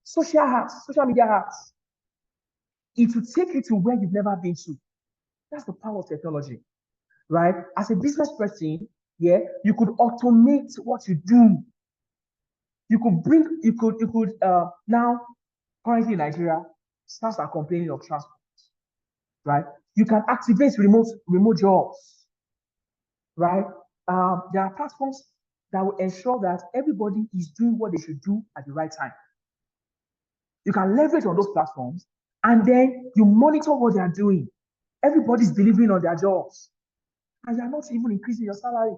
Social hacks, social media hacks. It will take you to where you've never been to. That's the power of technology, right? As a business person, yeah, you could automate what you do. You could now currently in Nigeria, staffs are complaining of transport, right? You can activate remote jobs, right? There are platforms that will ensure that everybody is doing what they should do at the right time. You can leverage on those platforms and then you monitor what they are doing. Everybody's delivering on their jobs and you're not even increasing your salary.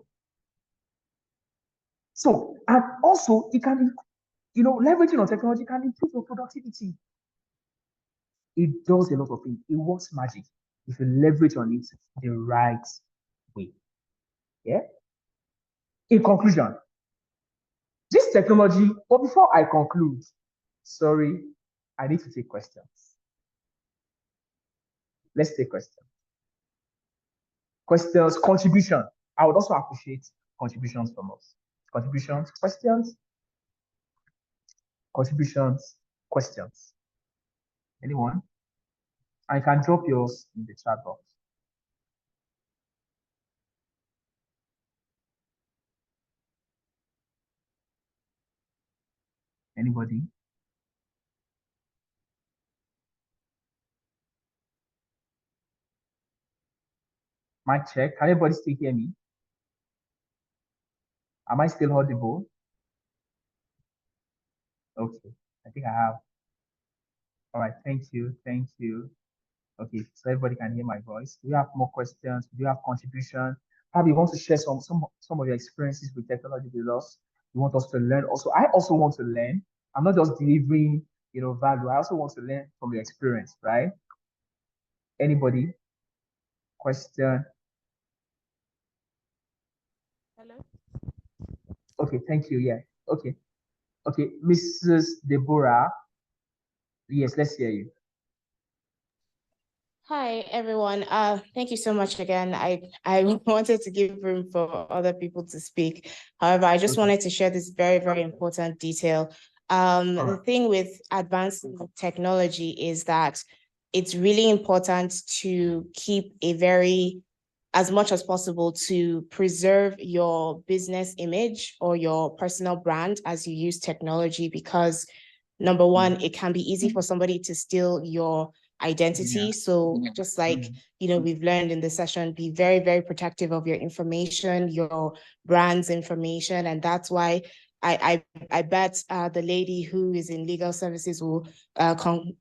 So, and also it can, leveraging on technology can improve your productivity. It does a lot of things. It works magic if you leverage on it the right way. Yeah. In conclusion, this technology, but before I conclude, sorry, I need to take questions. Let's take questions. Questions, contribution. I would also appreciate contributions from us. Contributions, questions, contributions, questions. Anyone? I can drop yours in the chat box. Anybody? Mic check. Can anybody still hear me? Am I still audible? Okay, I think I have. All right, thank you, thank you. Okay, so everybody can hear my voice. Do you have more questions? Do you have contribution? Probably you want to share some of your experiences with technology with us. You want us to learn. Also, I also want to learn. I'm not just delivering, value. I also want to learn from your experience, right? Anybody? Question? Hello. Okay, thank you. Yeah. Okay. Okay, Mrs. Deborah. Yes, let's hear you. Hi, everyone. Thank you so much again. I wanted to give room for other people to speak. However, I just Okay. wanted to share this very, very important detail. The thing with advanced technology is that it's really important to keep as much as possible to preserve your business image or your personal brand as you use technology, because number one, it can be easy for somebody to steal your identity. Yeah. So just like, we've learned in this session, be very, very protective of your information, your brand's information. And that's why I bet the lady who is in legal services will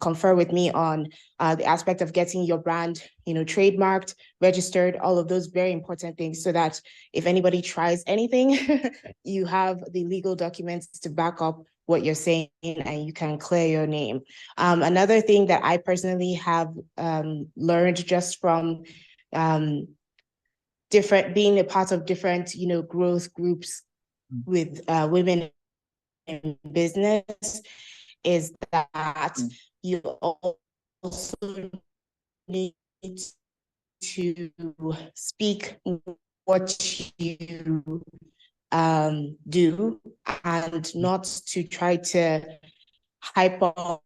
confer with me on the aspect of getting your brand, trademarked, registered, all of those very important things, so that if anybody tries anything, you have the legal documents to back up what you're saying and you can clear your name. Another thing that I personally have learned just from being a part of different, growth groups with women in business is that you also need to speak what you do and not to try to hype up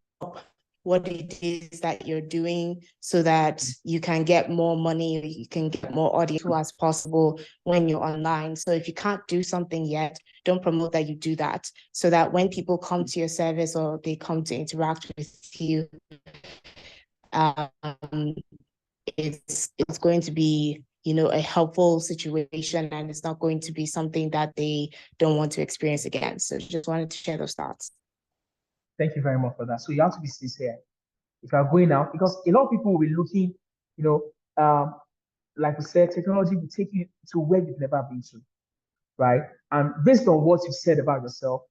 what it is that you're doing so that you can get more money or you can get more audience as possible when you're online. So if you can't do something yet, don't promote that you do that, so that when people come to your service or they come to interact with you, it's going to be a helpful situation, and it's not going to be something that they don't want to experience again. So just wanted to share those thoughts. Thank you very much for that. So you have to be sincere if you are going out, because a lot of people will be looking, like we said, technology will take you to where you've never been to, right? And based on what you said about yourself,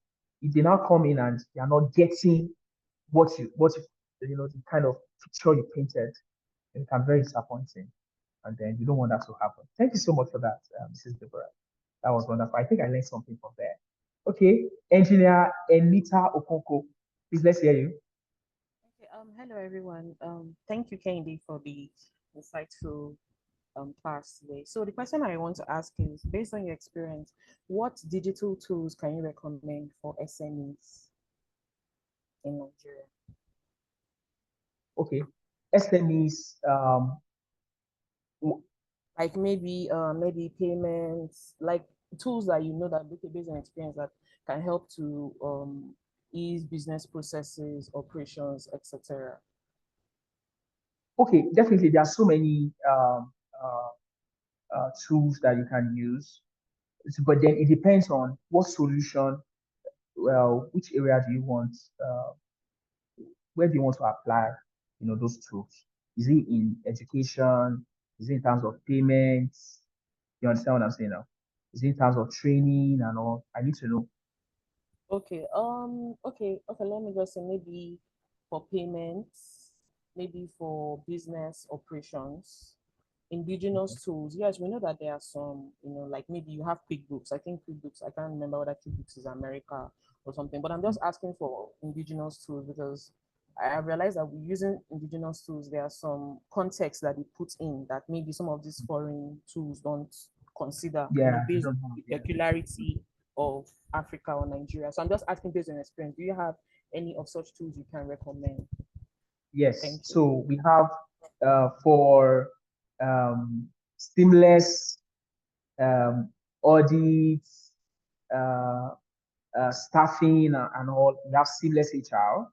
if they now come in and they are not getting what you the kind of picture you painted, it can be very disappointing. And then you don't want that to happen. Thank you so much for that, Mrs. Deborah. That was wonderful. I think I learned something from there. Okay, Engineer Enita Okonko, please, let's hear you. Okay, hello everyone. Thank you, Kendi, for the insightful class today. So the question I want to ask is, based on your experience, what digital tools can you recommend for SMEs in Nigeria? Okay, SMEs. Like maybe payments, like tools that you know that based on experience that can help to ease business processes, operations, etc. Okay, definitely there are so many tools that you can use, but then it depends on what solution. Well, which area do you want? Where do you want to apply? Those tools. Is it in education? Is it in terms of payments? You understand what I'm saying now? Is it in terms of training and all? I need to know. Okay, let me just say maybe for payments, maybe for business operations, indigenous tools. Yes, we know that there are some, like maybe you have QuickBooks. I think QuickBooks, I can't remember whether QuickBooks is America or something, but I'm just asking for indigenous tools because I realized that we're using indigenous tools. There are some context that it puts in that maybe some of these foreign tools don't consider, Yeah, they based don't on have. the Yeah. peculiarity of Africa or Nigeria. So I'm just asking based on experience, do you have any of such tools you can recommend? Yes. Thank you. So we have for seamless audits, staffing and all. We have seamless HR.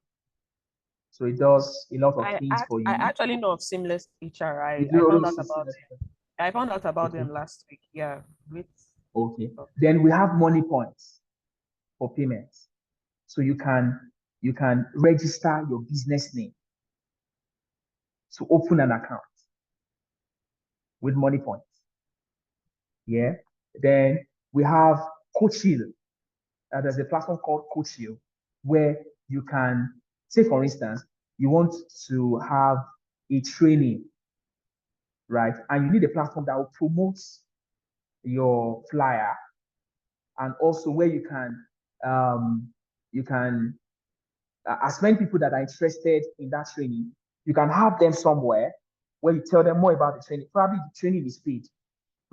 So it does a lot of things for I you. actually know of Seamless HR. You do I found already out see about seamless HR. I found out about Okay. them last week. Yeah, great. Okay. stuff. Then we have money points for payments. So you can register your business name to open an account with money points. Yeah. Then we have Coachil. There's a platform called Coachil where you can say, for instance, you want to have a training, right? And you need a platform that will promote your flyer, and also where you can as many people that are interested in that training, you can have them somewhere where you tell them more about the training. Probably the training is paid,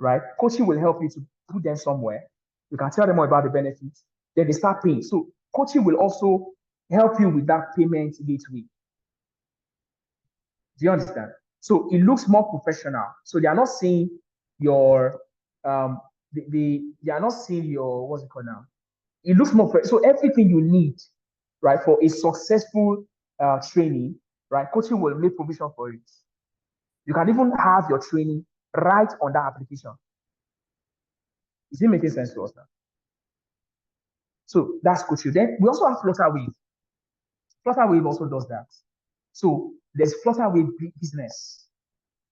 right? Coaching will help you to put them somewhere. You can tell them more about the benefits. Then they start paying. So coaching will also help you with that payment gateway. Do you understand? So it looks more professional. So they are not seeing your they are not seeing your, what's it called now? It looks more so everything you need, right, for a successful training, right? Coaching will make provision for it. You can even have your training right on that application. Is it making sense to us now? So that's coaching. Then we also have Flutterwave. Flutterwave also does that. So there's Flutterwave business.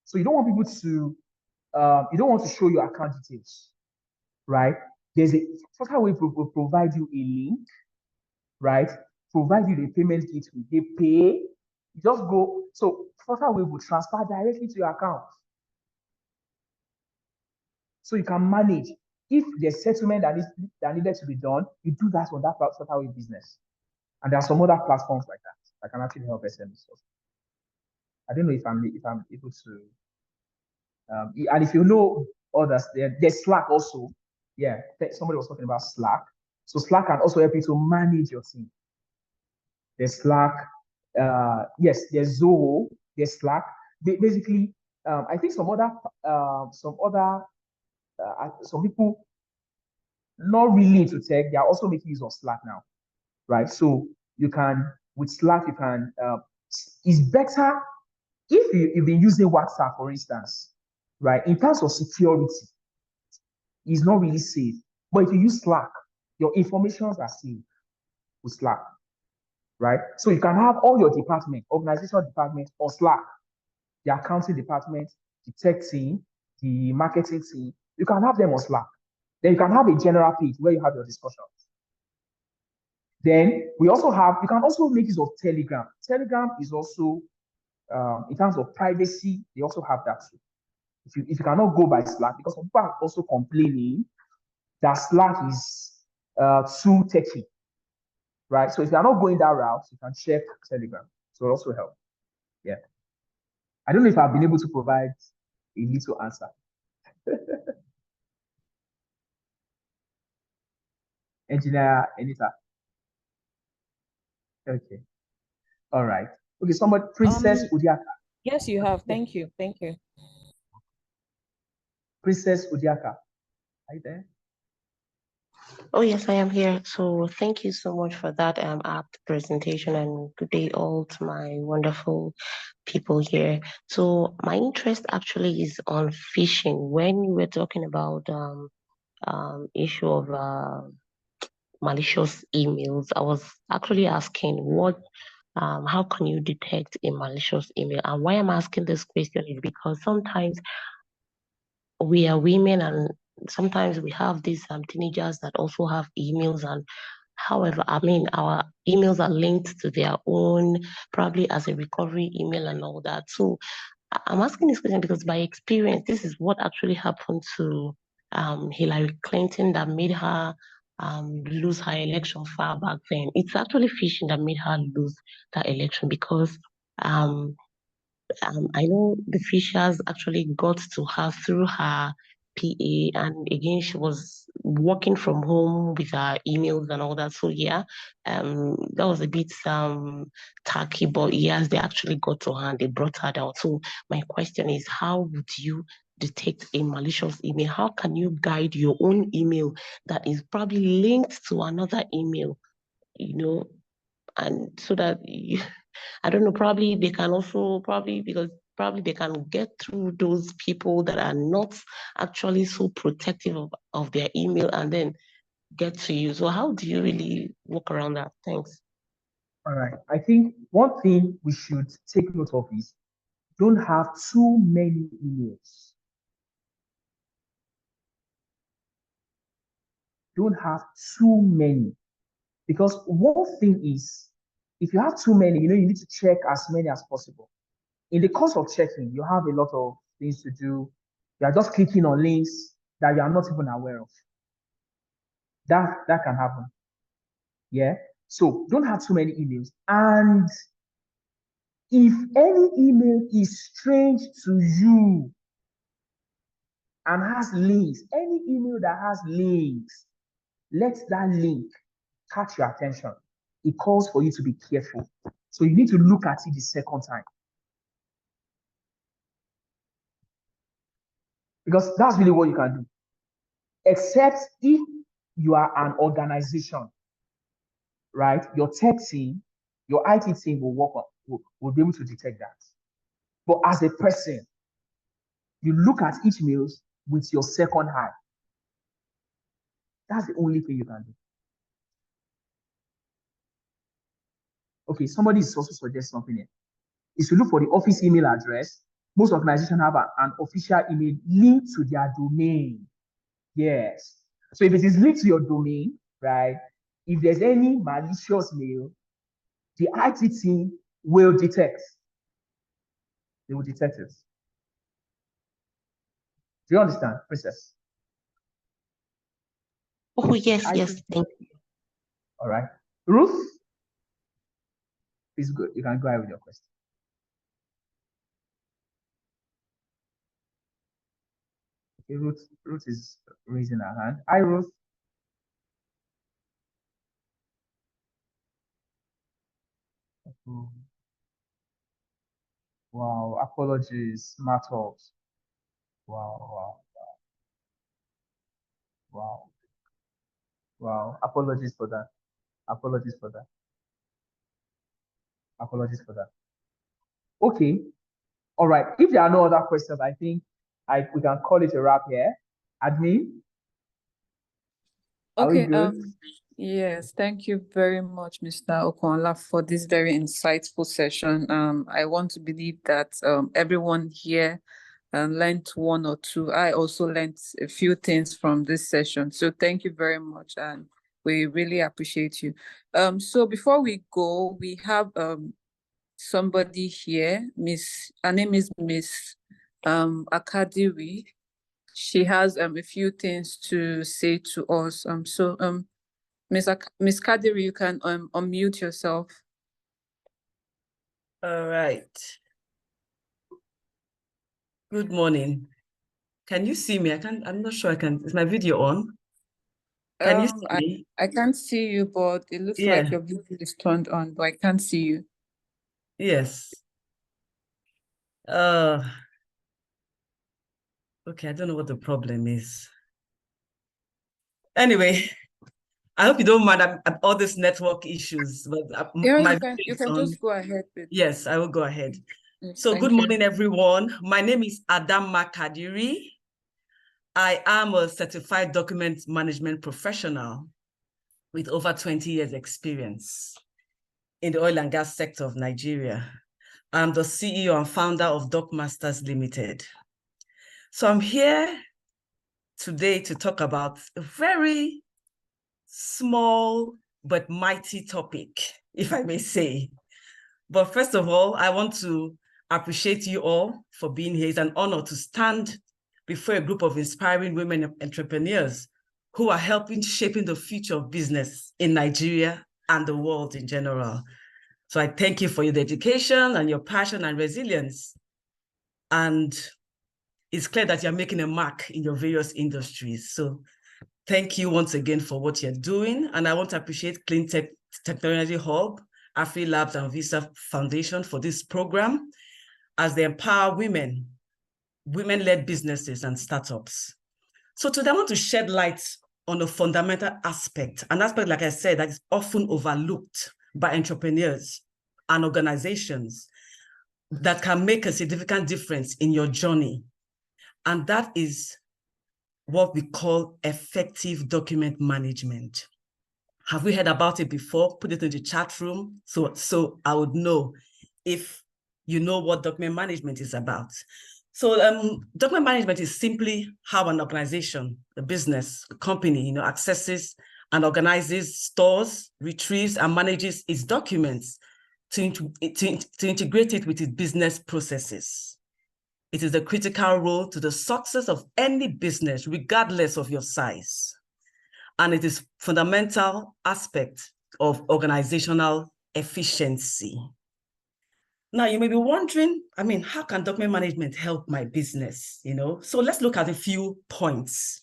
So you don't want people to, you don't want to show your account details, right? There's a Flutterwave will provide you a link, right? Provide you the payment gateway. They pay, you just go. So Flutterwave will transfer directly to your account. So you can manage. If there's settlement that needed to be done, you do that on that Flutterwave business. And there are some other platforms like that can actually help SMEs. I don't know if I'm able to. And if you know others, there's Slack also. Yeah, somebody was talking about Slack. So Slack can also help you to manage your team. There's Slack. Yes, there's Zoho. There's Slack. Basically, I think some people not really into tech. They are also making use of Slack now, right? So you can with Slack, you can. It's better if you've been using WhatsApp, for instance, right? In terms of security, it's not really safe. But if you use Slack, your informations are safe with Slack, right? So you can have all your department, organizational department on Slack, the accounting department, the tech team, the marketing team. You can have them on Slack. Then you can have a general page where you have your discussions. Then you can also make use of Telegram. Telegram is also, in terms of privacy, they also have that too. If you cannot go by Slack, because some people are also complaining that Slack is too techy, right? So if you're not going that route, you can check Telegram. So it also help. Yeah. I don't know if I've been able to provide a little answer. Engineer Anita. Okay. All right. Okay, somebody, Princess Udiaka. Yes, you have. Yeah. Thank you. Thank you. Princess Udiaka. Are you there? Oh, yes, I am here. So thank you so much for that apt presentation, and good day all to my wonderful people here. So my interest actually is on phishing. When you were talking about issue of malicious emails, I was actually asking how can you detect a malicious email? And why I'm asking this question is because sometimes we are women and sometimes we have these teenagers that also have emails, and however, I mean, our emails are linked to their own, probably as a recovery email and all that. So I'm asking this question because by experience, this is what actually happened to Hillary Clinton that made her lose her election far back then. It's actually phishing that made her lose that election because I know the Fishers actually got to her through her PA, and again, she was working from home with her emails and all that. So yeah, that was a bit tacky, but yes, they actually got to her and they brought her down. So my question is, how would you detect a malicious email? How can you guide your own email that is probably linked to another email, and so that you, I don't know, probably they can also because probably they can get through those people that are not actually so protective of their email and then get to you. So how do you really work around that? Thanks. All right. I think one thing we should take note of is don't have too many emails. Don't have too many. Because one thing is, if you have too many, you need to check as many as possible. In the course of checking, you have a lot of things to do. You are just clicking on links that you are not even aware of. That can happen. Yeah. So don't have too many emails. And if any email is strange to you and has links, any email that has links, let that link catch your attention. It calls for you to be careful. So you need to look at it the second time. Because that's really what you can do. Except if you are an organization, right? Your tech team, your IT team will work on, will be able to detect that. But as a person, you look at each mail with your second eye. That's the only thing you can do. Okay, somebody is also suggesting something here. Is to look for the office email address. Most organizations have an official email linked to their domain. Yes. So if it is linked to your domain, right? If there's any malicious mail, the IT team will detect. They will detect it. Do you understand, Princess? Oh, yes, IT yes. Thank you. All right. Ruth, please go. You can go ahead with your question. Okay, Ruth is raising her hand. Hi, Ruth. Wow, apologies, Matos. Wow. Apologies for that. Apologies for that. Okay. All right. If there are no other questions, I think we can call it a wrap here. Admin, are we Okay, good? yes, thank you very much, Mr. Okonla, for this very insightful session. I want to believe that everyone here learned one or two. I also learned a few things from this session. So thank you very much, and we really appreciate you. So before we go, we have somebody here, her name is Miss Akadiri. She has a few things to say to us. Miss Kadiri, you can unmute yourself. All right. Good morning. Can you see me? I'm not sure I can. Is my video on? Can you see me? I can't see you, but it looks Yeah. like your video is turned on, but I can't see you. Yes. Okay, I don't know what the problem is. Anyway, I hope you don't mind all these network issues, but Yeah, my you can video is on. just go ahead with. Yes, I will go ahead. Yes, So thank good you. morning, everyone. My name is Adama Kadiri. I am a certified document management professional with over 20 years experience in the oil and gas sector of Nigeria. I'm the CEO and founder of DocMasters Limited. So I'm here today to talk about a very small but mighty topic, if I may say. But first of all, I want to appreciate you all for being here. It's an honor to stand before a group of inspiring women entrepreneurs who are helping shaping the future of business in Nigeria and the world in general. So I thank you for your dedication and your passion and resilience. And it's clear that you're making a mark in your various industries. So thank you once again for what you're doing. And I want to appreciate Clean Tech Technology Hub, AfriLabs, and Visa Foundation for this program as they empower women, women-led businesses and startups. So today I want to shed light on a fundamental aspect, an aspect, like I said, that is often overlooked by entrepreneurs and organizations that can make a significant difference in your journey. And that is what we call effective document management. Have we heard about it before? Put it in the chat room so I would know if you know what document management is about. So document management is simply how an organization, a business, a company, accesses and organizes, stores, retrieves, and manages its documents to integrate it with its business processes. It is a critical role to the success of any business, regardless of your size. And it is fundamental aspect of organizational efficiency. Now, you may be wondering, how can document management help my business? So let's look at a few points.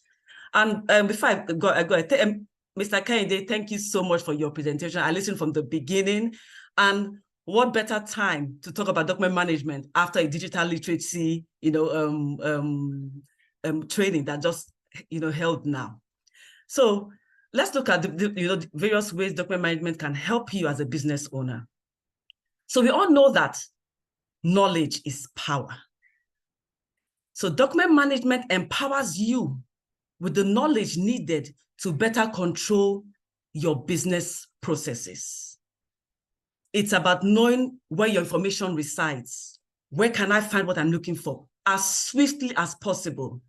And before I go ahead, Mr. Kehinde, thank you so much for your presentation. I listened from the beginning, and what better time to talk about document management after a digital literacy, training that just, held now. So let's look at the various ways document management can help you as a business owner. So we all know that knowledge is power. So document management empowers you with the knowledge needed to better control your business processes. It's about knowing where your information resides. Where can I find what I'm looking for as swiftly as possible?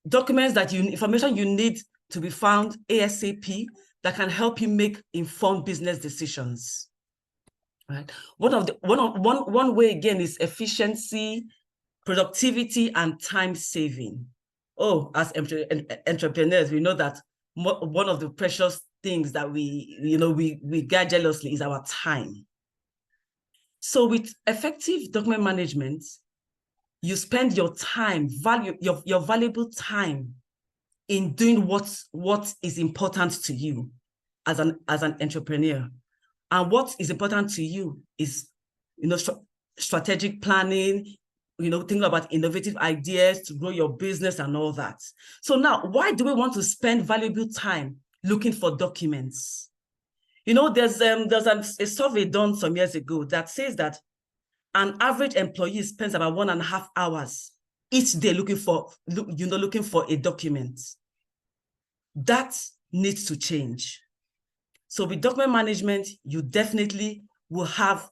Documents information you need to be found ASAP that can help you make informed business decisions. Right? One way again is efficiency, productivity, and time saving. Oh, as entrepreneurs, we know that one of the precious things that we guard jealously is our time. So with effective document management, you spend your time, your valuable time in doing what is important to you as an entrepreneur. And what is important to you is, strategic planning, thinking about innovative ideas to grow your business and all that. So now, why do we want to spend valuable time looking for documents? There's a survey done some years ago that says that an average employee spends about 1.5 hours each day looking for a document. That needs to change. So with document management, you definitely will have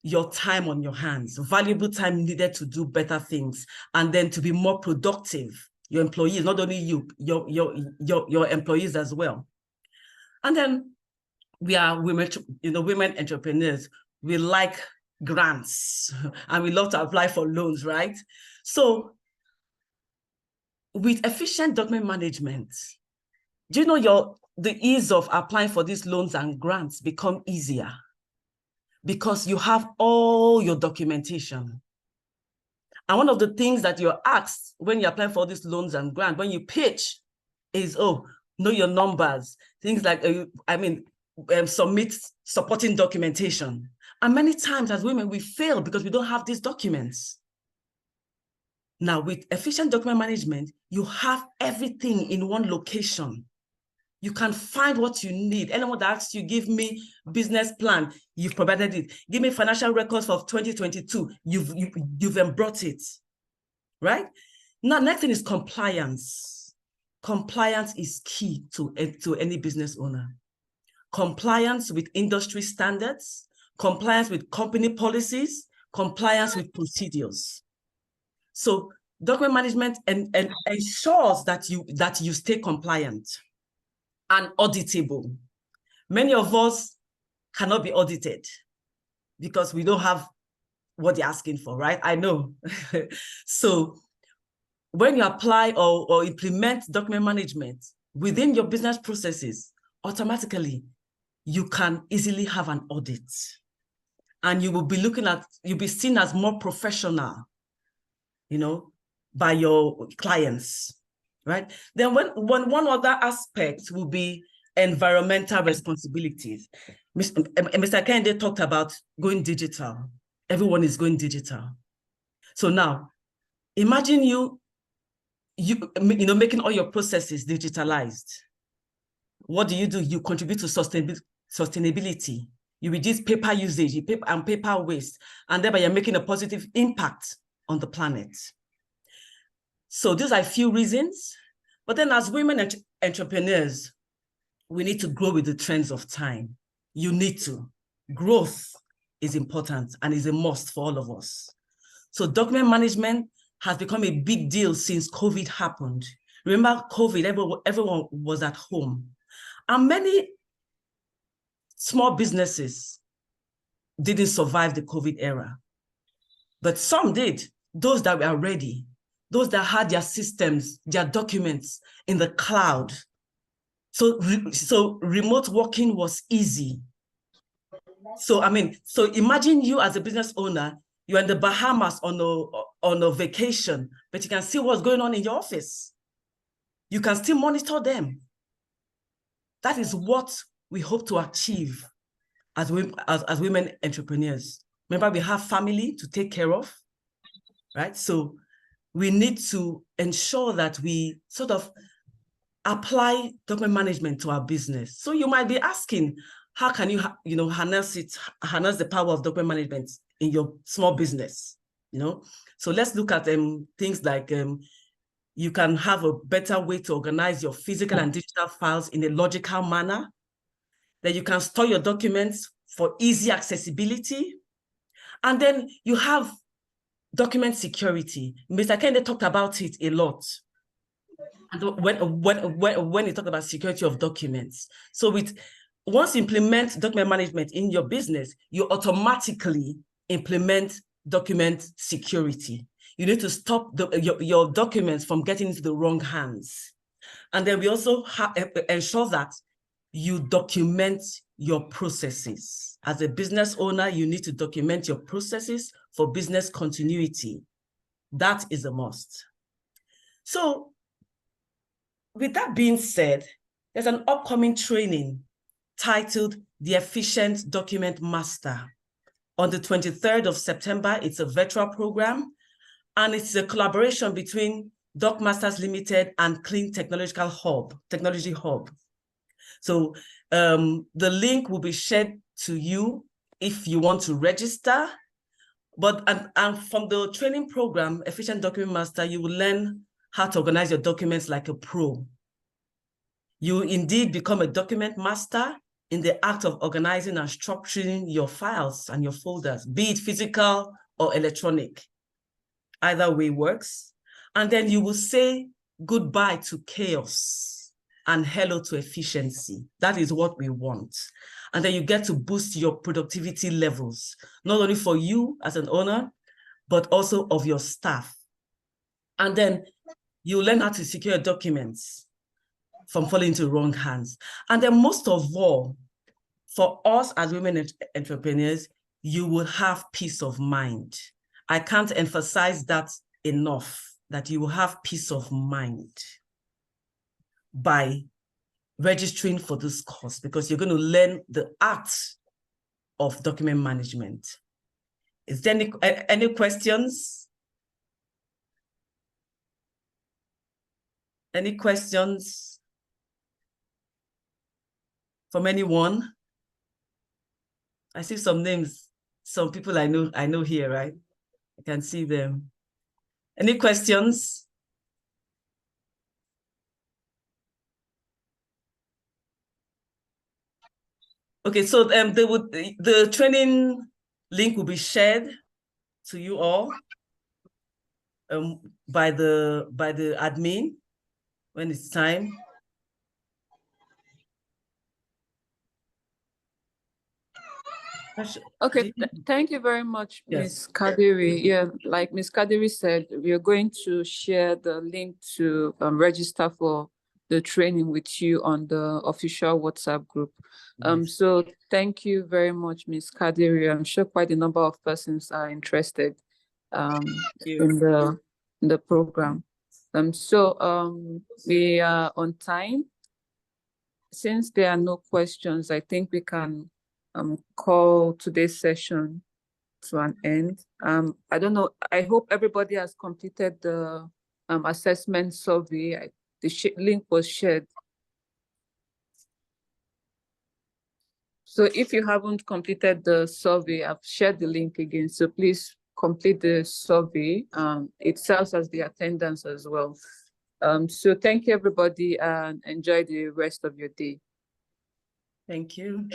your time on your hands, valuable time needed to do better things, and then to be more productive. Your employees, not only you, your employees as well. And then we are women, women entrepreneurs. We like grants and we love to apply for loans, right? So with efficient document management, do you know the ease of applying for these loans and grants become easier because you have all your documentation. And one of the things that you're asked when you apply for all these loans and grants, when you pitch, is, oh, know your numbers, things like, submit supporting documentation. And many times as women, we fail because we don't have these documents. Now, with efficient document management, you have everything in one location. You can find what you need. Anyone that asks you, give me business plan, you've provided it. Give me financial records for 2022, you've brought it, right? Now, next thing is compliance. Compliance is key to any business owner. Compliance with industry standards, compliance with company policies, compliance with procedures. So document management ensures that you stay compliant and auditable. Many of us cannot be audited because we don't have what they're asking for, right? I know. So when you apply or implement document management within your business processes, automatically you can easily have an audit. And you will be you'll be seen as more professional, by your clients, right? Then one other aspect will be environmental responsibilities. Mr. Kende talked about going digital. Everyone is going digital. So now, imagine you making all your processes digitalized. What do? You contribute to sustainability. You reduce paper usage and paper waste, and thereby you're making a positive impact on the planet. So these are a few reasons. But then as women entrepreneurs, we need to grow with the trends of time. You need to. Growth is important and is a must for all of us. So document management has become a big deal since COVID happened. Remember COVID, everyone was at home. And many small businesses didn't survive the COVID era. But some did, those that were ready, those that had their systems, their documents in the cloud. So remote working was easy. So imagine you as a business owner, you're in the Bahamas on a vacation, but you can see what's going on in your office. You can still monitor them. That is what we hope to achieve as women entrepreneurs. Remember, we have family to take care of, right? So we need to ensure that we sort of apply document management to our business. So you might be asking, how can you, harness the power of document management in your small business? So let's look at things like you can have a better way to organize your physical and digital files in a logical manner. That you can store your documents for easy accessibility. And then you have document security. Mr. Kende talked about it a lot. And when he talked about security of documents. So once you implement document management in your business, you automatically implement document security. You need to stop your documents from getting into the wrong hands. And then we also ensure that you document your processes. As a business owner, you need to document your processes for business continuity. That is a must. So with that being said, there's an upcoming training titled The Efficient Document Master. On the 23rd of September, it's a virtual program, and it's a collaboration between DocMasters Limited and Clean Technology Hub. So the link will be shared to you if you want to register. But and from the training program, Efficient Document Master, you will learn how to organize your documents like a pro. You indeed become a document master in the act of organizing and structuring your files and your folders, be it physical or electronic. Either way works. And then you will say goodbye to chaos and hello to efficiency. That is what we want. And then you get to boost your productivity levels, not only for you as an owner, but also of your staff. And then you learn how to secure documents from falling into wrong hands. And then most of all, for us as women entrepreneurs, you will have peace of mind. I can't emphasize that enough, that you will have peace of mind by registering for this course, because you're going to learn the art of document management. Is there any questions? Any questions from anyone? I see some names, some people I know here, right? I can see them. Any questions? Okay, so the training link will be shared to you all by the admin when it's time. Okay, thank you very much, Yes. Ms. Kadiri. Yeah, like Ms. Kadiri said, we are going to share the link to register for the training with you on the official WhatsApp group. Yes. So thank you very much, Ms. Kadiri. I'm sure quite a number of persons are interested in the program. We are on time. Since there are no questions, I think we can call today's session to an end. I don't know, I hope everybody has completed the assessment survey. The link was shared. So if you haven't completed the survey, I've shared the link again. So please complete the survey. It serves as the attendance as well. So thank you, everybody, and enjoy the rest of your day. Thank you.